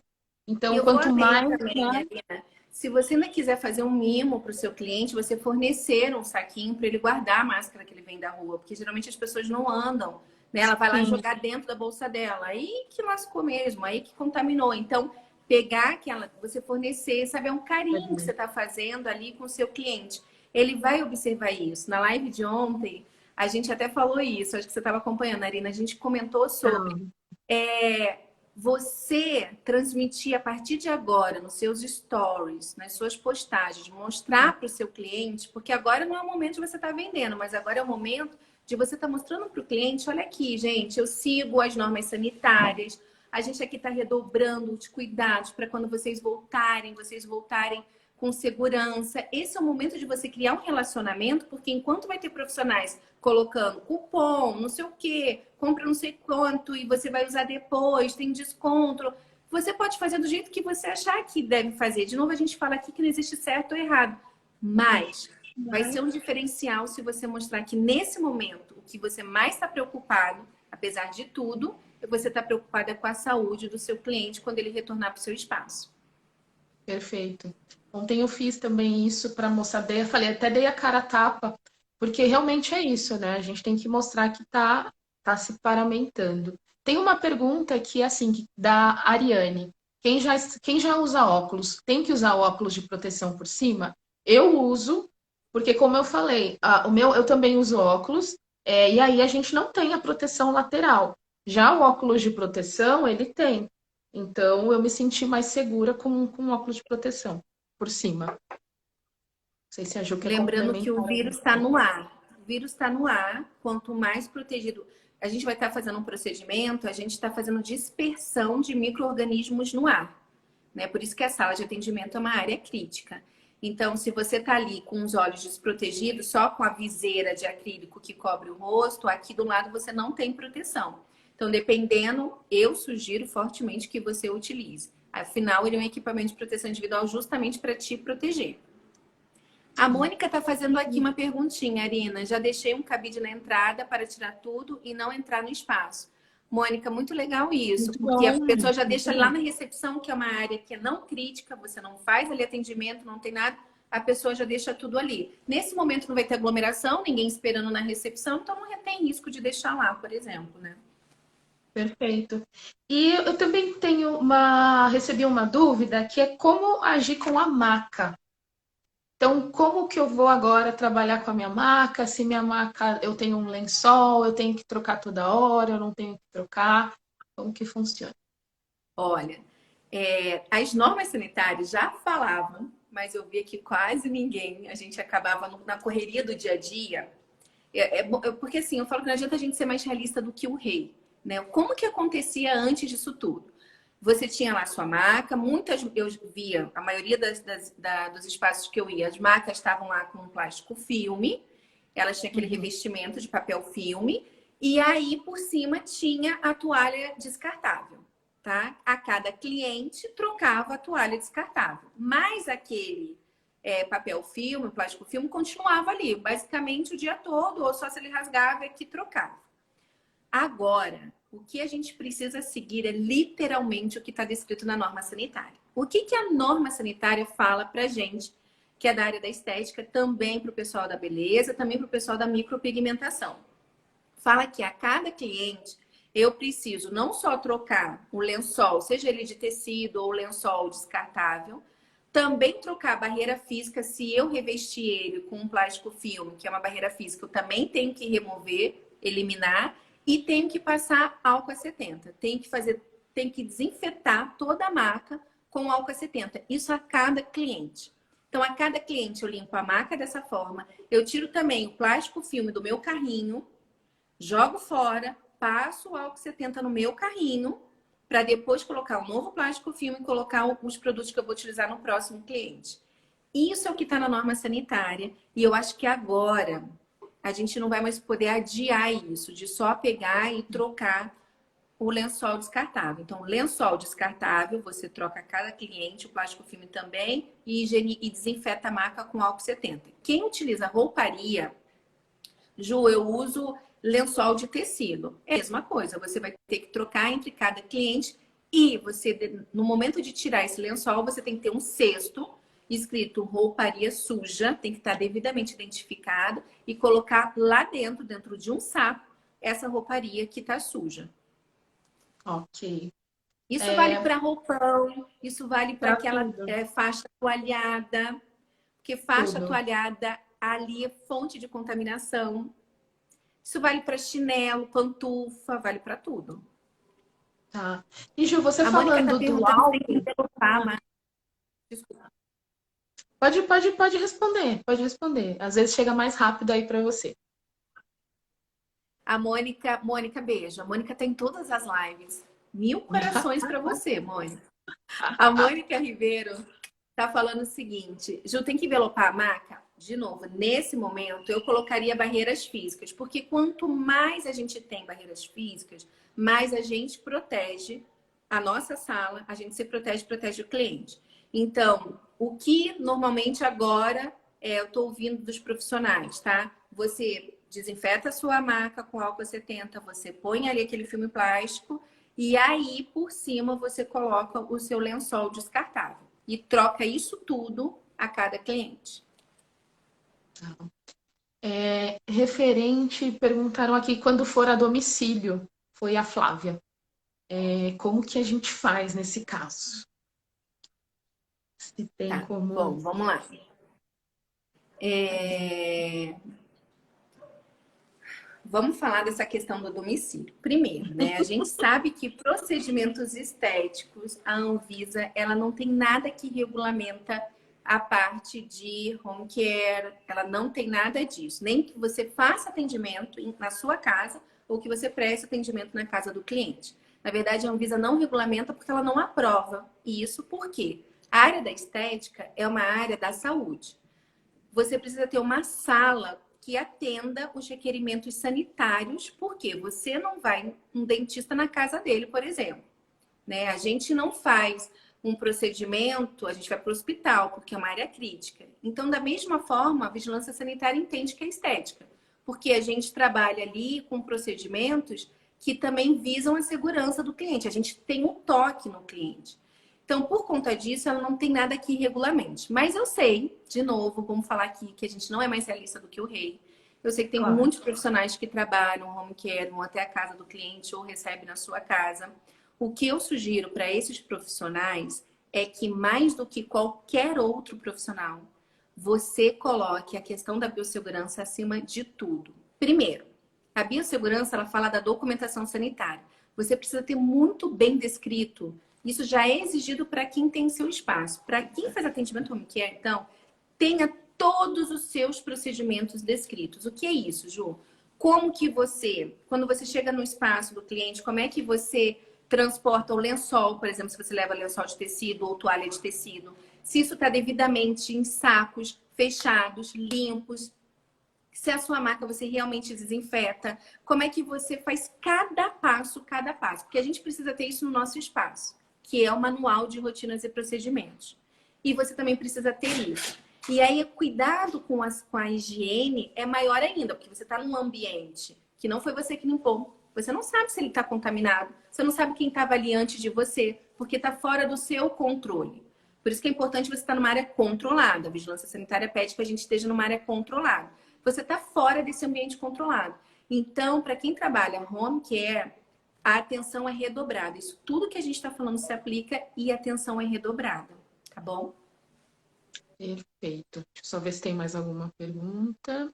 Speaker 1: Então,
Speaker 3: Eu vou
Speaker 1: quanto
Speaker 3: além
Speaker 1: mais,
Speaker 3: também,
Speaker 1: né?
Speaker 3: Alina. Se você ainda quiser fazer um mimo para o seu cliente, você fornecer um saquinho para ele guardar a máscara que ele vem da rua, porque geralmente as pessoas não andam, né? Ela vai lá
Speaker 1: Sim,
Speaker 3: jogar dentro da bolsa dela, aí que lascou mesmo, aí que contaminou. Então, pegar aquela, você fornecer, sabe, é um carinho que você está fazendo ali com o seu cliente. Ele vai observar isso. Na live de ontem, a gente até falou isso, acho que você estava acompanhando, Arina, a gente comentou sobre você transmitir a partir de agora nos seus stories, nas suas postagens, mostrar para o seu cliente, porque agora não é o momento de você estar vendendo, mas agora é o momento de você estar mostrando para o cliente, olha aqui, gente, eu sigo as normas sanitárias, a gente aqui está redobrando os cuidados para quando vocês voltarem com segurança. Esse é o momento de você criar um relacionamento, porque enquanto vai ter profissionais colocando cupom, não sei o quê, compra não sei quanto e você vai usar depois, tem desconto. Você pode fazer do jeito que você achar que deve fazer. De novo, a gente fala aqui que não existe certo ou errado. Mas vai ser um diferencial se você mostrar que nesse momento, o que você mais está preocupado, apesar de tudo, é você estar preocupada com a saúde do seu cliente quando ele retornar para o seu espaço.
Speaker 1: Perfeito. Ontem eu fiz também isso para mostrar, falei, até dei a cara a tapa, porque realmente é isso, né? A gente tem que mostrar que tá se paramentando. Tem uma pergunta que é assim, da Ariane. Quem já usa óculos, tem que usar óculos de proteção por cima? Eu uso, porque como eu falei, eu também uso óculos, e aí a gente não tem a proteção lateral. Já o óculos de proteção, ele tem. Então, eu me senti mais segura com óculos de proteção por cima. Não sei se a Ju quer
Speaker 3: Lembrando que
Speaker 1: complementar.
Speaker 3: o vírus está no ar. O vírus está no ar. Quanto mais protegido. A gente vai estar fazendo um procedimento, a gente está fazendo dispersão de micro-organismos no ar. Né? Por isso que a sala de atendimento é uma área crítica. Então, se você está ali com os olhos desprotegidos, só com a viseira de acrílico que cobre o rosto, aqui do lado você não tem proteção. Então, dependendo, eu sugiro fortemente que você utilize. Afinal, ele é um equipamento de proteção individual justamente para te proteger. A Mônica está fazendo aqui uma perguntinha, Arina. Já deixei um cabide na entrada para tirar tudo e não entrar no espaço. Mônica, muito legal isso,
Speaker 1: Muito
Speaker 3: porque a
Speaker 1: bom,
Speaker 3: pessoa já
Speaker 1: muito
Speaker 3: deixa
Speaker 1: bom.
Speaker 3: lá na recepção, que é uma área que é não crítica, você não faz ali atendimento, não tem nada, a pessoa já deixa tudo ali. Nesse momento não vai ter aglomeração, ninguém esperando na recepção, então não tem risco de deixar lá, por exemplo, né?
Speaker 1: Perfeito. E eu também recebi uma dúvida que é como agir com a maca. Então, como que eu vou agora trabalhar com a minha maca? Se minha maca, eu tenho um lençol, eu tenho que trocar toda hora, eu não tenho que trocar. Como que funciona?
Speaker 3: Olha, as normas sanitárias já falavam, mas eu via que quase ninguém, a gente acabava na correria do dia a dia. Porque assim, eu falo que não adianta a gente ser mais realista do que o rei, né? Como que acontecia antes disso tudo? Você tinha lá sua maca, eu via, a maioria dos espaços que eu ia, as macas estavam lá com um plástico filme, elas tinham aquele revestimento de papel filme, e aí por cima tinha a toalha descartável, tá? A cada cliente trocava a toalha descartável, mas aquele papel filme, plástico filme, continuava ali, basicamente o dia todo, ou só se ele rasgava é que trocava. Agora, o que a gente precisa seguir é literalmente o que está descrito na norma sanitária. O que a norma sanitária fala para gente, que é da área da estética, também para o pessoal da beleza, também para o pessoal da micropigmentação. Fala que a cada cliente eu preciso não só trocar o lençol, seja ele de tecido ou lençol descartável, também trocar a barreira física, se eu revestir ele com um plástico filme, que é uma barreira física, eu também tenho que remover, eliminar, e tenho que passar álcool a 70. Tenho que desinfetar toda a maca com álcool a 70. Isso a cada cliente. Então, a cada cliente eu limpo a maca dessa forma. Eu tiro também o plástico filme do meu carrinho, jogo fora, passo o álcool 70 no meu carrinho, para depois colocar o novo plástico filme e colocar os produtos que eu vou utilizar no próximo cliente. Isso é o que está na norma sanitária. E eu acho que agora a gente não vai mais poder adiar isso, de só pegar e trocar o lençol descartável. Então, lençol descartável, você troca a cada cliente, o plástico filme também, e desinfeta a maca com álcool 70. Quem utiliza rouparia, Ju, eu uso lençol de tecido. É a mesma coisa, você vai ter que trocar entre cada cliente e você, no momento de tirar esse lençol, você tem que ter um cesto escrito rouparia suja, tem que estar devidamente identificado e colocar lá dentro de um saco, essa rouparia que está suja.
Speaker 1: Ok.
Speaker 3: Isso vale para roupão, isso vale para aquela
Speaker 1: tudo.
Speaker 3: faixa toalhada, porque faixa
Speaker 1: Tudo.
Speaker 3: toalhada ali é fonte de contaminação. Isso vale para chinelo, pantufa, vale para tudo.
Speaker 1: Tá. E Ju, você
Speaker 3: A Mônica está
Speaker 1: falando do
Speaker 3: perguntando se tem que
Speaker 1: álcool.
Speaker 3: envelopar, mas... Desculpa.
Speaker 1: Pode responder, pode responder. Às vezes chega mais rápido aí para você.
Speaker 3: A Mônica, beijo. A Mônica tem todas as lives. 1000 corações para você, Mônica. A Mônica Ribeiro tá falando o seguinte: Ju, tem que envelopar a maca? De novo, nesse momento eu colocaria barreiras físicas, porque quanto mais a gente tem barreiras físicas, mais a gente protege a nossa sala, a gente se protege, protege o cliente. Então, o que normalmente agora eu estou ouvindo dos profissionais, tá? Você desinfeta a sua maca com álcool 70, você põe ali aquele filme plástico e aí, por cima, você coloca o seu lençol descartável. E troca isso tudo a cada cliente.
Speaker 1: Referente, perguntaram aqui quando for a domicílio, foi a Flávia. Como que a gente faz nesse caso? Se tem
Speaker 3: Tá,
Speaker 1: como...
Speaker 3: bom, vamos lá. Vamos falar dessa questão do domicílio. Primeiro, né? A gente sabe que procedimentos estéticos, a Anvisa, ela não tem nada que regulamenta a parte de home care, ela não tem nada disso. Nem que você faça atendimento na sua casa ou que você preste atendimento na casa do cliente. Na verdade, a Anvisa não regulamenta porque ela não aprova. E isso por quê? A área da estética é uma área da saúde. Você precisa ter uma sala que atenda os requerimentos sanitários, porque você não vai um dentista na casa dele, por exemplo. Né? A gente não faz um procedimento, a gente vai para o hospital, porque é uma área crítica. Então, da mesma forma, a vigilância sanitária entende que é estética, porque a gente trabalha ali com procedimentos que também visam a segurança do cliente. A gente tem um toque no cliente. Então, por conta disso, ela não tem nada que regulamente. Mas eu sei, de novo, vamos falar aqui que a gente não é mais realista do que o rei. Eu sei que tem muitos profissionais que trabalham home care, vão até a casa do cliente ou recebem na sua casa. O que eu sugiro para esses profissionais é que, mais do que qualquer outro profissional, você coloque a questão da biossegurança acima de tudo. Primeiro, a biossegurança, ela fala da documentação sanitária. Você precisa ter muito bem descrito. Isso já é exigido para quem tem seu espaço. Para quem faz atendimento home care, então, tenha todos os seus procedimentos descritos. O que é isso, Ju? Como que você, quando você chega no espaço do cliente, como é que você transporta o lençol, por exemplo, se você leva lençol de tecido ou toalha de tecido, se isso está devidamente em sacos fechados, limpos, se a sua marca você realmente desinfeta, como é que você faz cada passo, porque a gente precisa ter isso no nosso espaço, que é o manual de rotinas e procedimentos. E você também precisa ter isso. E aí, cuidado com a higiene é maior ainda, porque você está num ambiente que não foi você que limpou. Você não sabe se ele está contaminado. Você não sabe quem estava ali antes de você, porque está fora do seu controle. Por isso que é importante você estar numa área controlada. A vigilância sanitária pede que a gente esteja numa área controlada. Você está fora desse ambiente controlado. Então, para quem trabalha home care, a atenção é redobrada. Isso tudo que a gente está falando se aplica e a atenção é redobrada. Tá bom?
Speaker 1: Perfeito. Deixa eu só ver se tem mais alguma pergunta.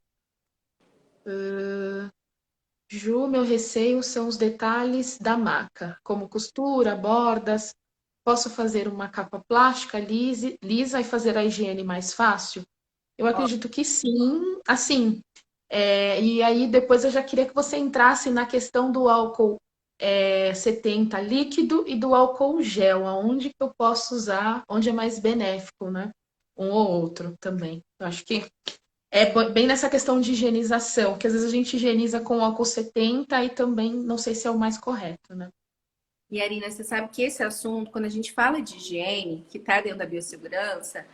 Speaker 1: Ju, meu receio são os detalhes da maca, como costura, bordas. Posso fazer uma capa plástica lisa e fazer a higiene mais fácil? Eu acredito que sim. Assim, e aí depois eu já queria que você entrasse na questão do álcool 70 líquido e do álcool gel, aonde que eu posso usar, onde é mais benéfico, né? Um ou outro também. Eu acho que é bem nessa questão de higienização, que às vezes a gente higieniza com álcool 70 e também não sei se é o mais correto, né?
Speaker 3: E, Arina, você sabe que esse assunto, quando a gente fala de higiene, que está dentro da biossegurança,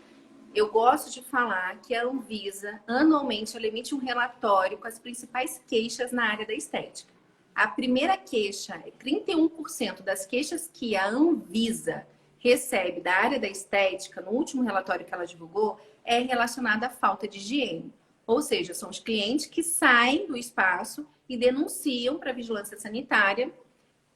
Speaker 3: eu gosto de falar que a Anvisa, anualmente, ela emite um relatório com as principais queixas na área da estética. A primeira queixa, 31% das queixas que a Anvisa recebe da área da estética, no último relatório que ela divulgou, é relacionada à falta de higiene. Ou seja, são os clientes que saem do espaço e denunciam para a vigilância sanitária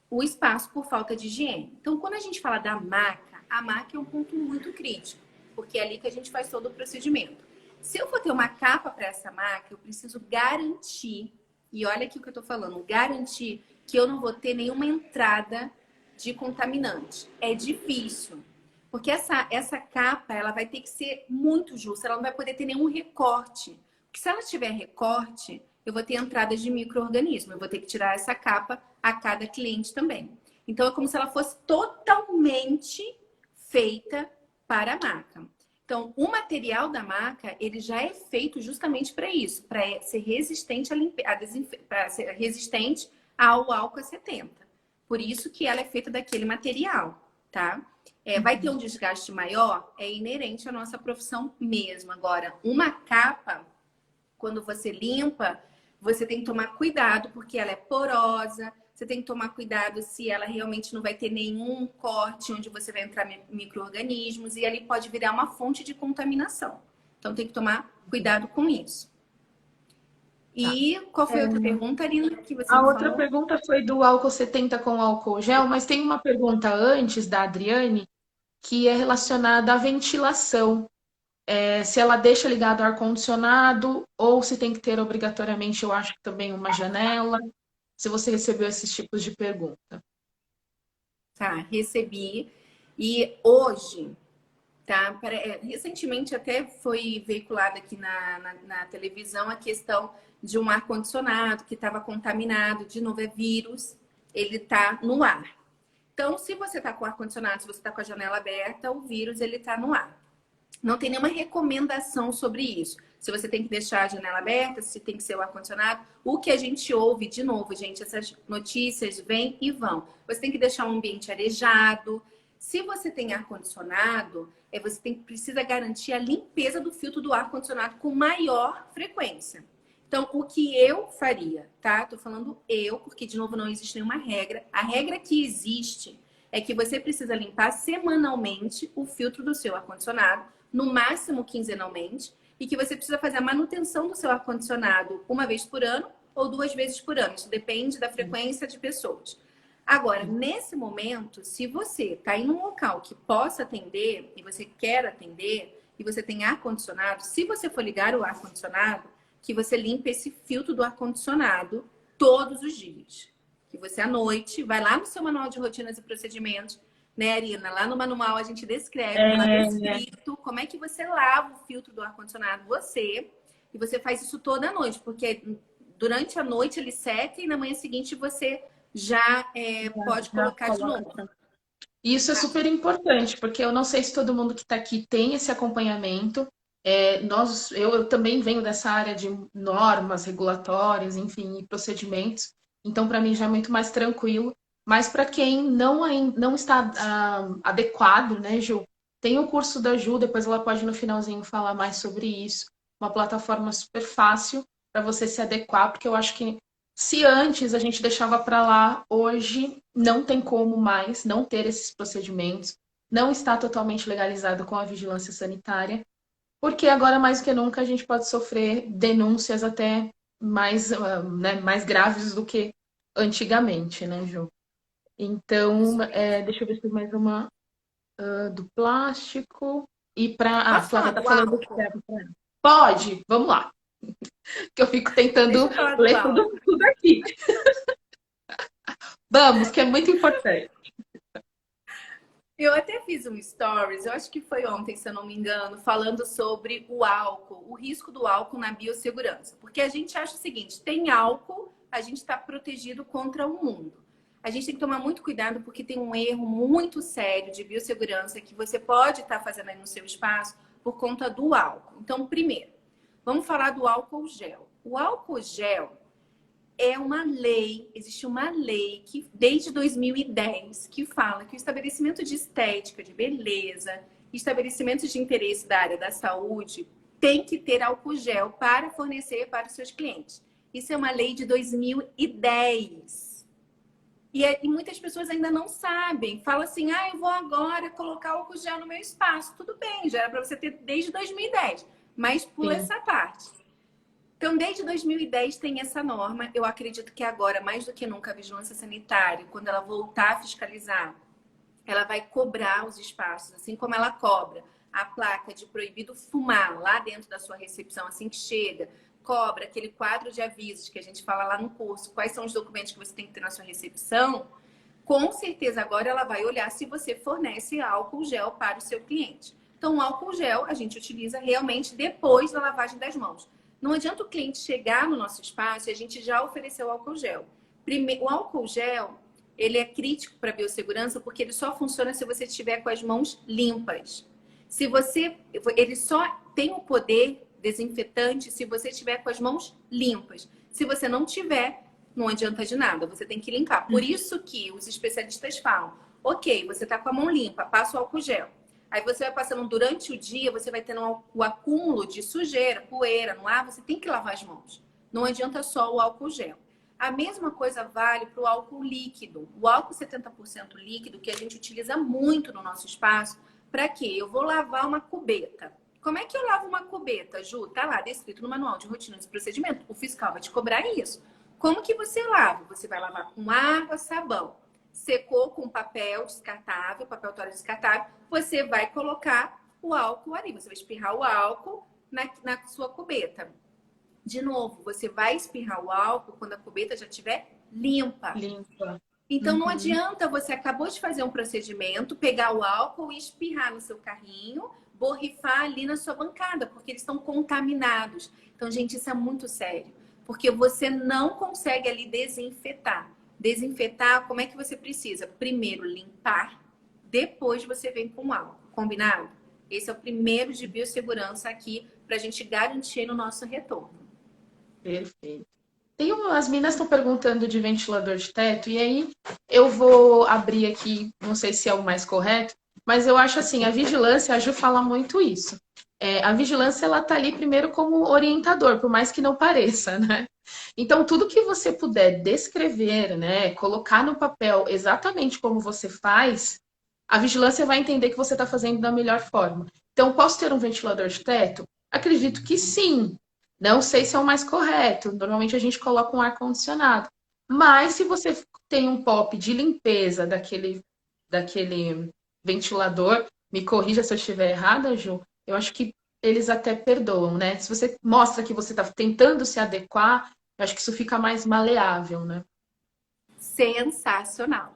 Speaker 3: o espaço por falta de higiene. Então, quando a gente fala da maca, a maca é um ponto muito crítico, porque é ali que a gente faz todo o procedimento. Se eu for ter uma capa para essa maca, eu preciso garantir, e olha aqui o que eu estou falando, garantir que eu não vou ter nenhuma entrada de contaminante. É difícil, porque essa capa ela vai ter que ser muito justa, ela não vai poder ter nenhum recorte. Porque se ela tiver recorte, eu vou ter entradas de micro-organismo, eu vou ter que tirar essa capa a cada cliente também. Então, é como se ela fosse totalmente feita para a maca. Então, o material da maca, ele já é feito justamente para isso, para ser resistente para ser resistente ao álcool 70. Por isso que ela é feita daquele material, tá? Vai ter um desgaste maior? É inerente à nossa profissão mesmo. Agora, uma capa, quando você limpa, você tem que tomar cuidado, porque ela é porosa. Você tem que tomar cuidado se ela realmente não vai ter nenhum corte onde você vai entrar micro-organismos e ali pode virar uma fonte de contaminação. Então, tem que tomar cuidado com isso. E qual foi a outra pergunta, Arina, que você
Speaker 1: A
Speaker 3: me
Speaker 1: outra
Speaker 3: falou?
Speaker 1: pergunta foi do álcool 70 com álcool gel, mas tem uma pergunta antes da Adriane que é relacionada à ventilação. Se ela deixa ligado o ar-condicionado ou se tem que ter obrigatoriamente, eu acho que também uma janela. Se você recebeu esses tipos de pergunta.
Speaker 3: Tá, recebi. E hoje, tá? Recentemente até foi veiculada aqui na televisão a questão de um ar-condicionado que estava contaminado, de novo é vírus, ele está no ar. Então, se você está com o ar-condicionado, se você está com a janela aberta, o vírus ele está no ar. Não tem nenhuma recomendação sobre isso. Se você tem que deixar a janela aberta, se tem que ser o ar-condicionado. O que a gente ouve, de novo, gente, essas notícias vêm e vão. Você tem que deixar um ambiente arejado. Se você tem ar-condicionado, você precisa garantir a limpeza do filtro do ar-condicionado com maior frequência. Então, o que eu faria, tá? Tô falando eu, porque, de novo, não existe nenhuma regra. A regra que existe é que você precisa limpar semanalmente o filtro do seu ar-condicionado, no máximo quinzenalmente, e que você precisa fazer a manutenção do seu ar-condicionado uma vez por ano ou 2 vezes por ano. Isso depende da frequência de pessoas. Agora, nesse momento, se você está em um local que possa atender e você quer atender e você tem ar-condicionado, se você for ligar o ar-condicionado, que você limpe esse filtro do ar-condicionado todos os dias. Que você, à noite, vai lá no seu manual de rotinas e procedimentos, né, Arina? Lá no manual a gente descreve, lá descrito, como é que você lava o filtro do ar-condicionado, e você faz isso toda noite, porque durante a noite ele seca e na manhã seguinte você já pode colocar de novo.
Speaker 1: Isso é super importante, porque eu não sei se todo mundo que está aqui tem esse acompanhamento. Eu também venho dessa área de normas regulatórias, enfim, e procedimentos. Então, para mim já é muito mais tranquilo. Mas para quem não está adequado, né, Ju? Tem o curso da Ju, depois ela pode no finalzinho falar mais sobre isso. Uma plataforma super fácil para você se adequar, porque eu acho que se antes a gente deixava para lá, hoje não tem como mais não ter esses procedimentos. Não está totalmente legalizado com a vigilância sanitária, porque agora mais do que nunca a gente pode sofrer denúncias até mais, né, mais graves do que antigamente, né, Ju? Então, deixa eu ver se tem mais uma do plástico. E para.
Speaker 3: Posso falar
Speaker 1: Flávia tá
Speaker 3: do
Speaker 1: falando
Speaker 3: álcool?
Speaker 1: que pode, vamos lá. Que eu fico tentando
Speaker 3: Deixa eu falar do
Speaker 1: ler
Speaker 3: álcool.
Speaker 1: tudo aqui. Vamos, que é muito importante.
Speaker 3: Eu até fiz um stories, eu acho que foi ontem, se eu não me engano, falando sobre o álcool, o risco do álcool na biossegurança. Porque a gente acha o seguinte, tem álcool, a gente está protegido contra o mundo. A gente tem que tomar muito cuidado porque tem um erro muito sério de biossegurança que você pode estar fazendo aí no seu espaço por conta do álcool. Então, primeiro, vamos falar do álcool gel. O álcool gel é uma lei, existe uma lei que desde 2010 que fala que o estabelecimento de estética, de beleza, estabelecimentos de interesse da área da saúde tem que ter álcool gel para fornecer para os seus clientes. Isso é uma lei de 2010. E muitas pessoas ainda não sabem. Fala assim, eu vou agora colocar álcool gel no meu espaço. Tudo bem, já era para você ter desde 2010, mas pula essa parte. Então, desde 2010 tem essa norma. Eu acredito que agora, mais do que nunca, a vigilância sanitária, quando ela voltar a fiscalizar, ela vai cobrar os espaços, assim como ela cobra a placa de proibido fumar lá dentro da sua recepção, assim que chega, cobra aquele quadro de avisos que a gente fala lá no curso, quais são os documentos que você tem que ter na sua recepção. Com certeza agora ela vai olhar se você fornece álcool gel para o seu cliente. Então, o álcool gel a gente utiliza realmente depois da lavagem das mãos. Não adianta o cliente chegar no nosso espaço e a gente já ofereceu o álcool gel. O álcool gel, ele é crítico para a biossegurança porque ele só funciona se você estiver com as mãos limpas. Ele só tem o poder desinfetante se você estiver com as mãos limpas. Se você não tiver, não adianta de nada, você tem que limpar. Por isso que os especialistas falam, ok, você tá com a mão limpa, passa o álcool gel. Aí você vai passando durante o dia, você vai tendo o acúmulo de sujeira, poeira no ar, você tem que lavar as mãos. Não adianta só o álcool gel. A mesma coisa vale para o álcool líquido. O álcool 70% líquido, que a gente utiliza muito no nosso espaço, para quê? Eu vou lavar uma cubeta. Como é que eu lavo uma cubeta, Ju? Tá lá descrito no manual de rotinas e procedimento. O fiscal vai te cobrar isso. Como que você lava? Você vai lavar com água, sabão. Secou com papel descartável, papel toalha descartável, você vai colocar o álcool ali. Você vai espirrar o álcool na sua cubeta. De novo, você vai espirrar o álcool quando a cubeta já estiver limpa.
Speaker 1: Limpa.
Speaker 3: Então não adianta você acabou de fazer um procedimento, pegar o álcool e espirrar no seu carrinho, borrifar ali na sua bancada, porque eles estão contaminados. Então, gente, isso é muito sério, porque você não consegue ali desinfetar. Desinfetar, como é que você precisa? Primeiro limpar, depois você vem com álcool. Combinado? Esse é o primeiro de biossegurança aqui para a gente garantir no nosso retorno.
Speaker 1: Perfeito. As meninas estão perguntando de ventilador de teto, e aí eu vou abrir aqui, não sei se é o mais correto, mas eu acho assim, a vigilância, a Ju fala muito isso. A vigilância, ela tá ali primeiro como orientador, por mais que não pareça, né? Então, tudo que você puder descrever, né, colocar no papel exatamente como você faz, a vigilância vai entender que você está fazendo da melhor forma. Então, posso ter um ventilador de teto? Acredito que sim. Não sei se é o mais correto. Normalmente a gente coloca um ar-condicionado. Mas se você tem um pop de limpeza daquele ventilador, me corrija se eu estiver errada, Ju, eu acho que eles até perdoam, né? Se você mostra que você está tentando se adequar, eu acho que isso fica mais maleável, né?
Speaker 3: Sensacional.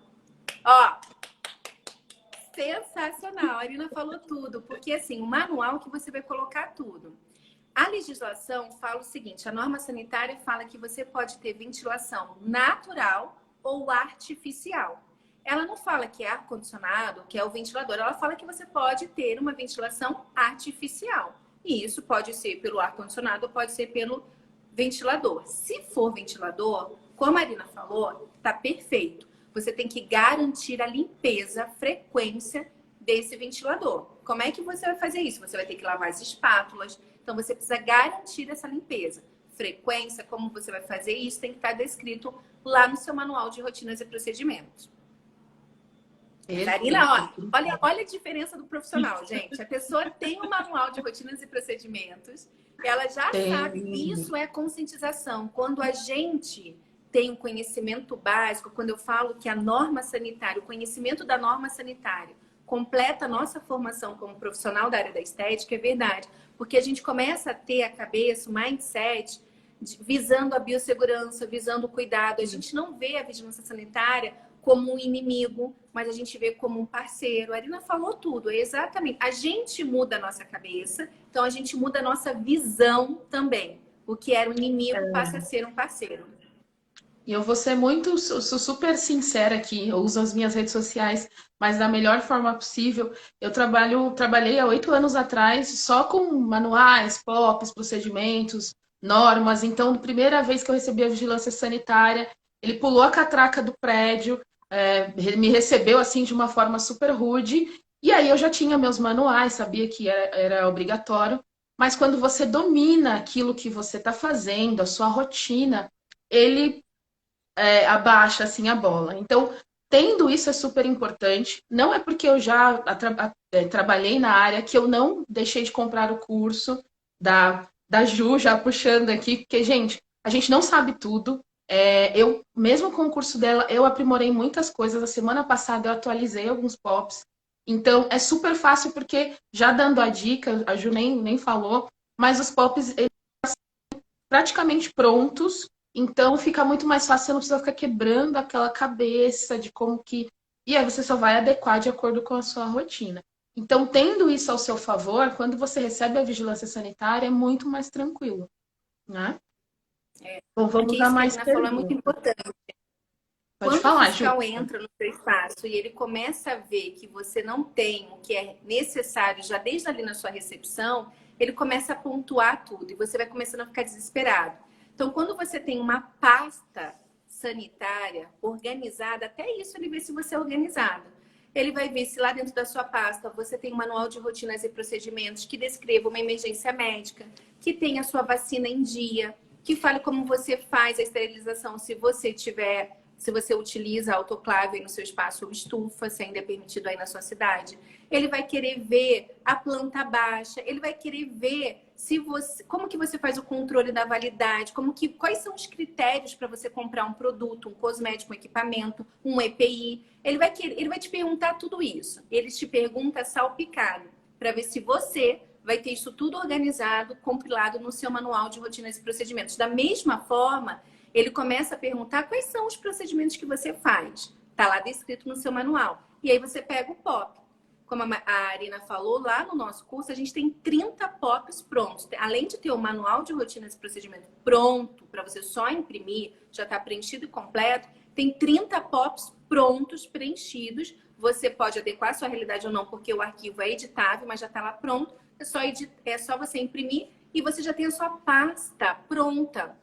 Speaker 3: Ó, sensacional. A Arina falou tudo, porque assim, o manual que você vai colocar tudo. A legislação fala o seguinte, a norma sanitária fala que você pode ter ventilação natural ou artificial. Ela não fala que é ar-condicionado, que é o ventilador, ela fala que você pode ter uma ventilação artificial. E isso pode ser pelo ar-condicionado ou pode ser pelo ventilador. Se for ventilador, como a Marina falou, tá perfeito. Você tem que garantir a limpeza, a frequência desse ventilador. Como é que você vai fazer isso? Você vai ter que lavar as espátulas. Então, você precisa garantir essa limpeza. Frequência, como você vai fazer isso, tem que estar descrito lá no seu manual de rotinas e procedimentos. Marina, olha a diferença do profissional, gente. A pessoa tem um manual de rotinas e procedimentos, ela já sabe. Isso é conscientização. Quando a gente tem um conhecimento básico, quando eu falo que a norma sanitária, o conhecimento da norma sanitária completa a nossa formação como profissional da área da estética, é verdade. Porque a gente começa a ter a cabeça, o mindset, visando a biossegurança, visando o cuidado. A gente não vê a vigilância sanitária como um inimigo, mas a gente vê como um parceiro. A Arina falou tudo, é exatamente. A gente muda a nossa cabeça, então a gente muda a nossa visão também. O que era um inimigo passa a ser um parceiro.
Speaker 1: E eu vou ser sou super sincera aqui, eu uso as minhas redes sociais, mas da melhor forma possível. Eu trabalhei há 8 anos atrás só com manuais, POPs, procedimentos, normas. Então, primeira vez que eu recebi a vigilância sanitária, ele pulou a catraca do prédio, me recebeu assim de uma forma super rude, e aí eu já tinha meus manuais, sabia que era obrigatório, mas quando você domina aquilo que você está fazendo, a sua rotina, ele abaixa assim a bola. Então, tendo isso é super importante. Não é porque eu já trabalhei na área que eu não deixei de comprar o curso da Ju, já puxando aqui, porque, gente, a gente não sabe tudo. Eu, mesmo com o curso dela, eu aprimorei muitas coisas. A semana passada eu atualizei alguns POPs. Então, é super fácil, porque, já dando a dica, a Ju nem falou, mas os POPs eles são praticamente prontos. Então fica muito mais fácil, você não precisa ficar quebrando aquela cabeça de como que. E aí você só vai adequar de acordo com a sua rotina. Então, tendo isso ao seu favor, quando você recebe a vigilância sanitária, é muito mais tranquilo, né? Bom, vamos dar mais
Speaker 3: perguntas. Falou é muito importante.
Speaker 1: Pode
Speaker 3: Quando
Speaker 1: falar,
Speaker 3: o fiscal
Speaker 1: Ju.
Speaker 3: entra no seu espaço e ele começa a ver que você não tem o que é necessário já desde ali na sua recepção, ele começa a pontuar tudo e você vai começando a ficar desesperado. Então, quando você tem uma pasta sanitária organizada, até isso ele vê se você é organizado. Ele vai ver se lá dentro da sua pasta você tem um manual de rotinas e procedimentos que descreva uma emergência médica, que tenha a sua vacina em dia, que fale como você faz a esterilização se você utiliza autoclave no seu espaço ou estufa, se ainda é permitido aí na sua cidade. Ele vai querer ver a planta baixa, ele vai querer ver como que você faz o controle da validade, quais são os critérios para você comprar um produto, um cosmético, um equipamento, um EPI. Ele vai te perguntar tudo isso. Ele te pergunta salpicado, para ver se você vai ter isso tudo organizado, compilado no seu manual de rotinas e procedimentos. Da mesma forma, ele começa a perguntar quais são os procedimentos que você faz. Está lá descrito no seu manual. E aí você pega o POP. Como a Arina falou, lá no nosso curso a gente tem 30 POPs prontos. Além de ter o manual de rotinas e procedimentos pronto, para você só imprimir, já está preenchido e completo, tem 30 POPs prontos, preenchidos. Você pode adequar a sua realidade ou não, porque o arquivo é editável, mas já está lá pronto. É só você imprimir e você já tem a sua pasta pronta.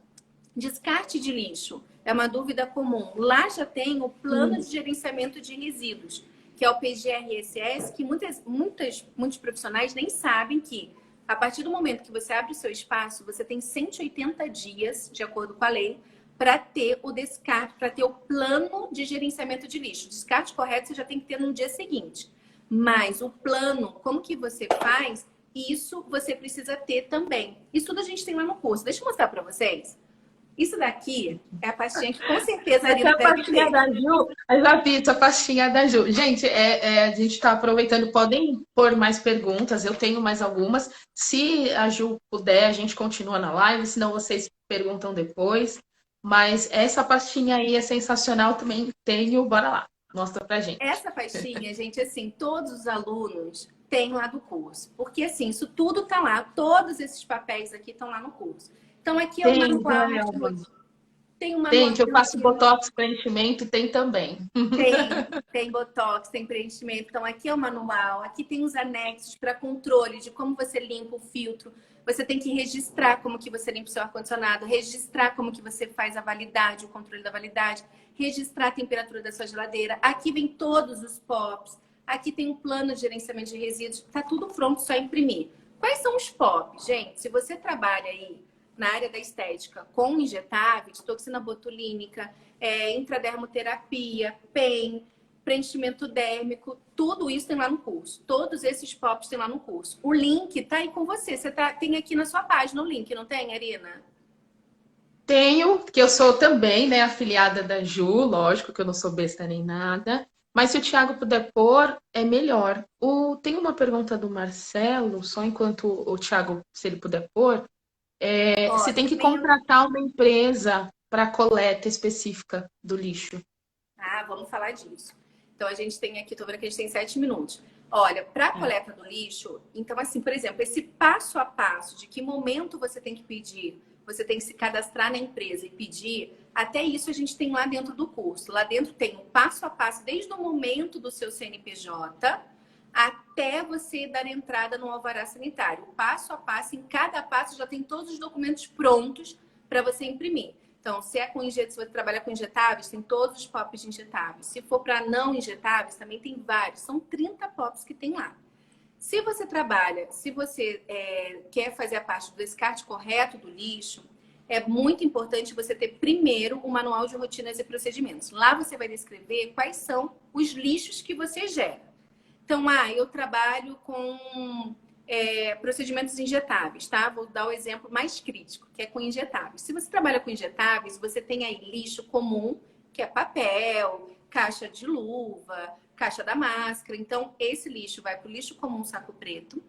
Speaker 3: Descarte de lixo é uma dúvida comum. Lá já tem o plano de gerenciamento de resíduos, que é o PGRSS, que muitos profissionais nem sabem que, a partir do momento que você abre o seu espaço, você tem 180 dias, de acordo com a lei, para ter o descarte, para ter o plano de gerenciamento de lixo. O descarte correto você já tem que ter no dia seguinte. Mas o plano, como que você faz, isso você precisa ter também. Isso tudo a gente tem lá no curso. Deixa eu mostrar para vocês. Isso daqui é a pastinha que com certeza a Arina deve ter.
Speaker 1: Da Ju, eu já vi essa pastinha da Ju. Gente, a gente está aproveitando, podem pôr mais perguntas, eu tenho mais algumas. Se a Ju puder, a gente continua na live, senão vocês perguntam depois. Mas essa pastinha aí é sensacional, também tenho, bora lá, mostra pra gente.
Speaker 3: Essa pastinha, gente, assim, todos os alunos têm lá do curso. Porque, assim, isso tudo tá lá, todos esses papéis aqui estão lá no curso. Então, aqui é o manual de rotina. Tem uma
Speaker 1: Gente, eu faço botox preenchimento, tem também.
Speaker 3: Tem botox, tem preenchimento. Então, aqui é o manual. Aqui tem os anexos para controle de como você limpa o filtro. Você tem que registrar como que você limpa o seu ar-condicionado, registrar como que você faz a validade, o controle da validade, registrar a temperatura da sua geladeira. Aqui vem todos os POPs. Aqui tem um plano de gerenciamento de resíduos. Tá tudo pronto, só imprimir. Quais são os POPs? Gente, se você trabalha aí na área da estética com injetáveis, toxina botulínica, intradermoterapia, PEN, preenchimento dérmico, tudo isso tem lá no curso. Todos esses POPs tem lá no curso. O link tá aí com você. Tem aqui na sua página o link, não tem, Arina?
Speaker 1: Tenho, que eu sou também, né, afiliada da Ju, lógico que eu não sou besta nem nada. Mas se o Thiago puder pôr, é melhor. Tem uma pergunta do Marcelo, só enquanto o Thiago, se ele puder pôr. Você tem que contratar uma empresa para coleta específica do lixo.
Speaker 3: Ah, vamos falar disso. Então, a gente tem aqui, tô vendo que a gente tem 7 minutos. Olha, para a coleta do lixo, então, assim, por exemplo, esse passo a passo de que momento você tem que pedir, você tem que se cadastrar na empresa e pedir, até isso a gente tem lá dentro do curso. Lá dentro tem o passo a passo, desde o momento do seu CNPJ até você dar entrada no alvará sanitário. Passo a passo, em cada passo já tem todos os documentos prontos para você imprimir. Então, se você trabalha com injetáveis, tem todos os POPs de injetáveis. Se for para não injetáveis, também tem vários. São 30 POPs que tem lá. Se você quer fazer a parte do descarte correto do lixo, é muito importante você ter primeiro o manual de rotinas e procedimentos. Lá você vai descrever quais são os lixos que você gera. Então, eu trabalho com procedimentos injetáveis, tá? Vou dar o exemplo mais crítico, que é com injetáveis. Se você trabalha com injetáveis, você tem aí lixo comum, que é papel, caixa de luva, caixa da máscara. Então, esse lixo vai para o lixo comum, saco preto.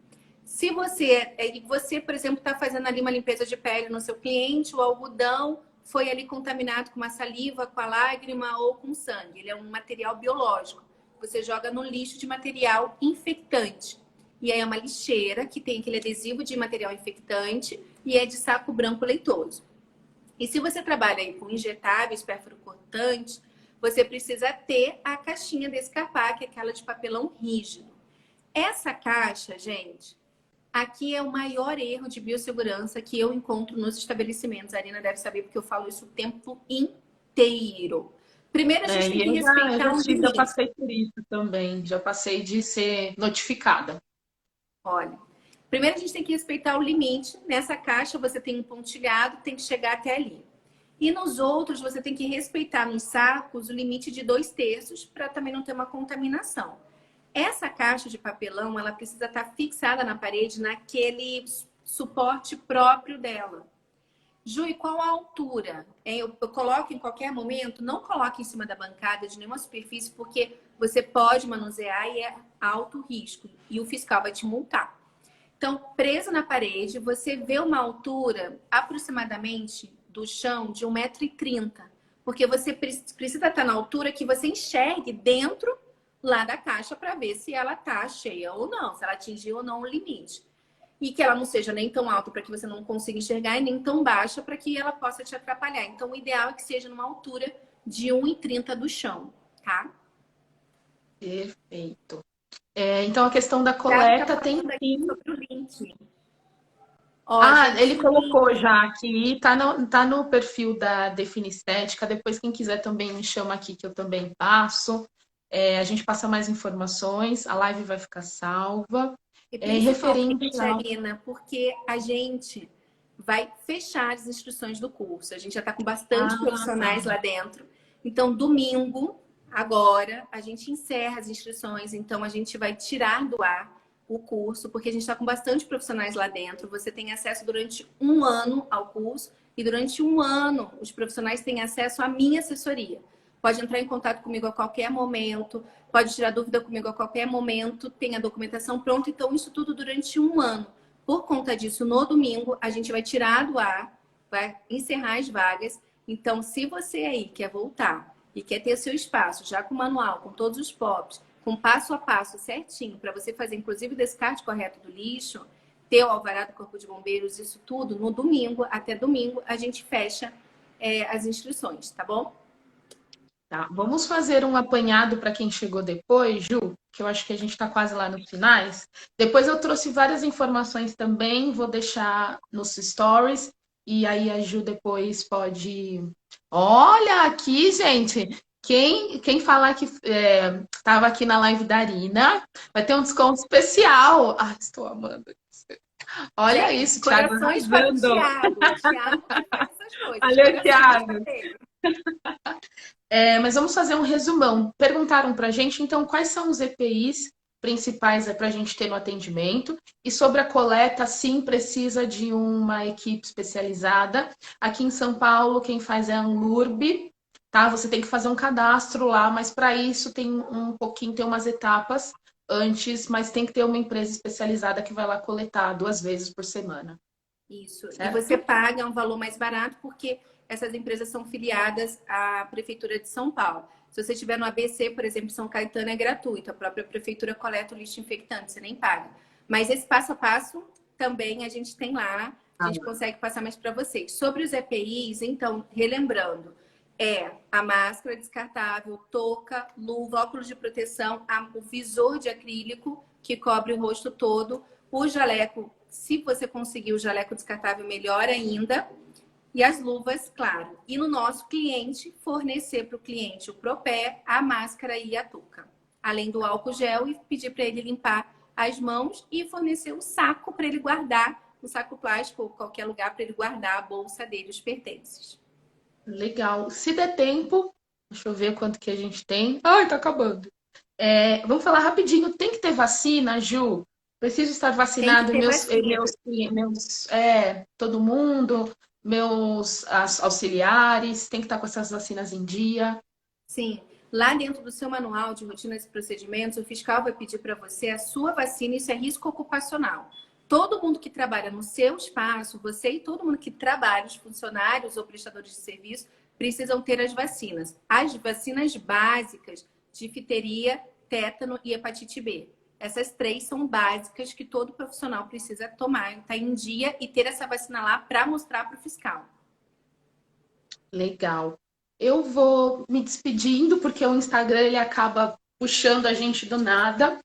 Speaker 3: Se você, por exemplo, está fazendo ali uma limpeza de pele no seu cliente, o algodão foi ali contaminado com uma saliva, com a lágrima ou com sangue. Ele é um material biológico. Você joga no lixo de material infectante. E aí é uma lixeira que tem aquele adesivo de material infectante e é de saco branco leitoso. E se você trabalha aí com injetáveis, pérfuro cortante, você precisa ter a caixinha desse capá, que é aquela de papelão rígido. Essa caixa, gente, aqui é o maior erro de biossegurança que eu encontro nos estabelecimentos. A Arina deve saber porque eu falo isso o tempo inteiro. inteiro. Primeiro, a gente tem que
Speaker 1: Eu
Speaker 3: respeitar o
Speaker 1: já
Speaker 3: limite.
Speaker 1: passei por isso também. Já passei de ser notificada.
Speaker 3: Olha, primeiro a gente tem que respeitar o limite. Nessa caixa você tem um pontilhado, tem que chegar até ali. E nos outros você tem que respeitar nos sacos o limite de 2/3 para também não ter uma contaminação. Essa caixa de papelão, ela precisa estar fixada na parede naquele suporte próprio dela. Ju, e qual a altura? Eu coloco em qualquer momento, não coloque em cima da bancada de nenhuma superfície, porque você pode manusear e é alto risco. E o fiscal vai te multar. Então, preso na parede, você vê uma altura aproximadamente do chão de 1,30 m. Porque você precisa estar na altura que você enxergue dentro lá da caixa para ver se ela está cheia ou não, se ela atingiu ou não o limite. E que ela não seja nem tão alta para que você não consiga enxergar e nem tão baixa para que ela possa te atrapalhar. Então, o ideal é que seja numa altura de 1,30 m do chão, tá?
Speaker 1: Perfeito. Então, a questão da
Speaker 3: Thiago tá
Speaker 1: coleta tem
Speaker 3: falando aqui
Speaker 1: sim.
Speaker 3: sobre o link. Ó, gente,
Speaker 1: Ele colocou já aqui, tá no perfil da Define Estética. Depois, quem quiser também me chama aqui, que eu também passo. A gente passa mais informações, a live vai ficar salva.
Speaker 3: e
Speaker 1: Referente
Speaker 3: principalmente, Arina, porque a gente vai fechar as inscrições do curso. A gente já está com bastante profissionais lá dentro. Então, domingo, agora, a gente encerra as inscrições. Então, a gente vai tirar do ar o curso, porque a gente está com bastante profissionais lá dentro. Você tem acesso durante 1 ano ao curso e durante 1 ano os profissionais têm acesso à minha assessoria. Pode entrar em contato comigo a qualquer momento, pode tirar dúvida comigo a qualquer momento, tem a documentação pronta. Então, isso tudo durante 1 ano. Por conta disso, no domingo, a gente vai tirar do ar, vai encerrar as vagas. Então, se você aí quer voltar e quer ter seu espaço, já com manual, com todos os POPs, com passo a passo certinho, para você fazer, inclusive, o descarte correto do lixo, ter o alvará do Corpo de Bombeiros, isso tudo, no domingo, até domingo, a gente fecha as inscrições, tá bom?
Speaker 1: Tá, vamos fazer um apanhado para quem chegou depois, Ju, que eu acho que a gente está quase lá nos finais. Depois eu trouxe várias informações também, vou deixar nos stories, e aí a Ju depois pode. Olha aqui, gente! Quem falar que estava aqui na live da Arina, vai ter um desconto especial. Ah, estou amando isso. Olha
Speaker 3: Gente,
Speaker 1: isso, Thiago.
Speaker 3: corações para o Thiago. Thiago que faz essas coisas.
Speaker 1: Valeu, Thiago.
Speaker 3: Thiago.
Speaker 1: Mas vamos fazer um resumão. Perguntaram para a gente, então, quais são os EPIs principais para a gente ter no atendimento? E sobre a coleta, sim, precisa de uma equipe especializada. Aqui em São Paulo, quem faz é a Anlurb, tá? Você tem que fazer um cadastro lá, mas para isso tem tem umas etapas antes, mas tem que ter uma empresa especializada que vai lá coletar 2 vezes por semana.
Speaker 3: Isso.
Speaker 1: Certo?
Speaker 3: E você paga um valor mais barato porque essas empresas são filiadas à Prefeitura de São Paulo. Se você estiver no ABC, por exemplo, São Caetano, é gratuito. A própria Prefeitura coleta o lixo infectante, você nem paga. Mas esse passo a passo também a gente tem lá, a gente consegue passar mais para vocês. Sobre os EPIs, então, relembrando, a máscara descartável, touca, luva, óculos de proteção, o visor de acrílico que cobre o rosto todo, o jaleco, se você conseguir o jaleco descartável, melhor ainda. E as luvas, claro. E no nosso cliente, fornecer para o cliente o Propé, a máscara e a touca. Além do álcool gel e pedir para ele limpar as mãos e fornecer o saco para ele guardar, um saco plástico ou qualquer lugar para ele guardar a bolsa dele, os pertences.
Speaker 1: Legal. Se der tempo, deixa eu ver quanto que a gente tem. Ai, tá acabando. Vamos falar rapidinho. Tem que ter vacina, Ju? Preciso estar vacinado, todo mundo, meus auxiliares, tem que estar com essas vacinas em dia.
Speaker 3: Sim. Lá dentro do seu manual de rotinas e procedimentos, o fiscal vai pedir para você a sua vacina, isso é risco ocupacional. Todo mundo que trabalha no seu espaço, você e todo mundo que trabalha, os funcionários ou prestadores de serviço, precisam ter as vacinas. As vacinas básicas de difteria, tétano e hepatite B. Essas 3 são básicas que todo profissional precisa tomar, estar em dia e ter essa vacina lá para mostrar para o fiscal.
Speaker 1: Legal. Eu vou me despedindo, porque o Instagram ele acaba puxando a gente do nada.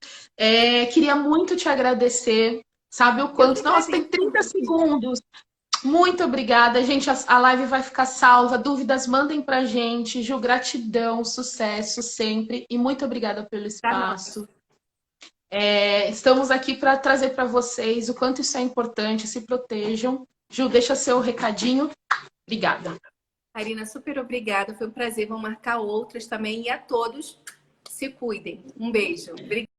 Speaker 1: Queria muito te agradecer. Sabe o quanto? Nossa, tem 30 segundos. Muito obrigada, gente. A live vai ficar salva. Dúvidas, mandem pra gente. Ju, gratidão, sucesso sempre. E muito obrigada pelo
Speaker 3: Pra nós.
Speaker 1: espaço. Estamos aqui para trazer para vocês o quanto isso é importante. Se protejam. Ju, deixa seu recadinho. Obrigada.
Speaker 3: Arina, super obrigada. Foi um prazer. Vamos marcar outras também. E a todos, se cuidem. Um beijo. Obrigada.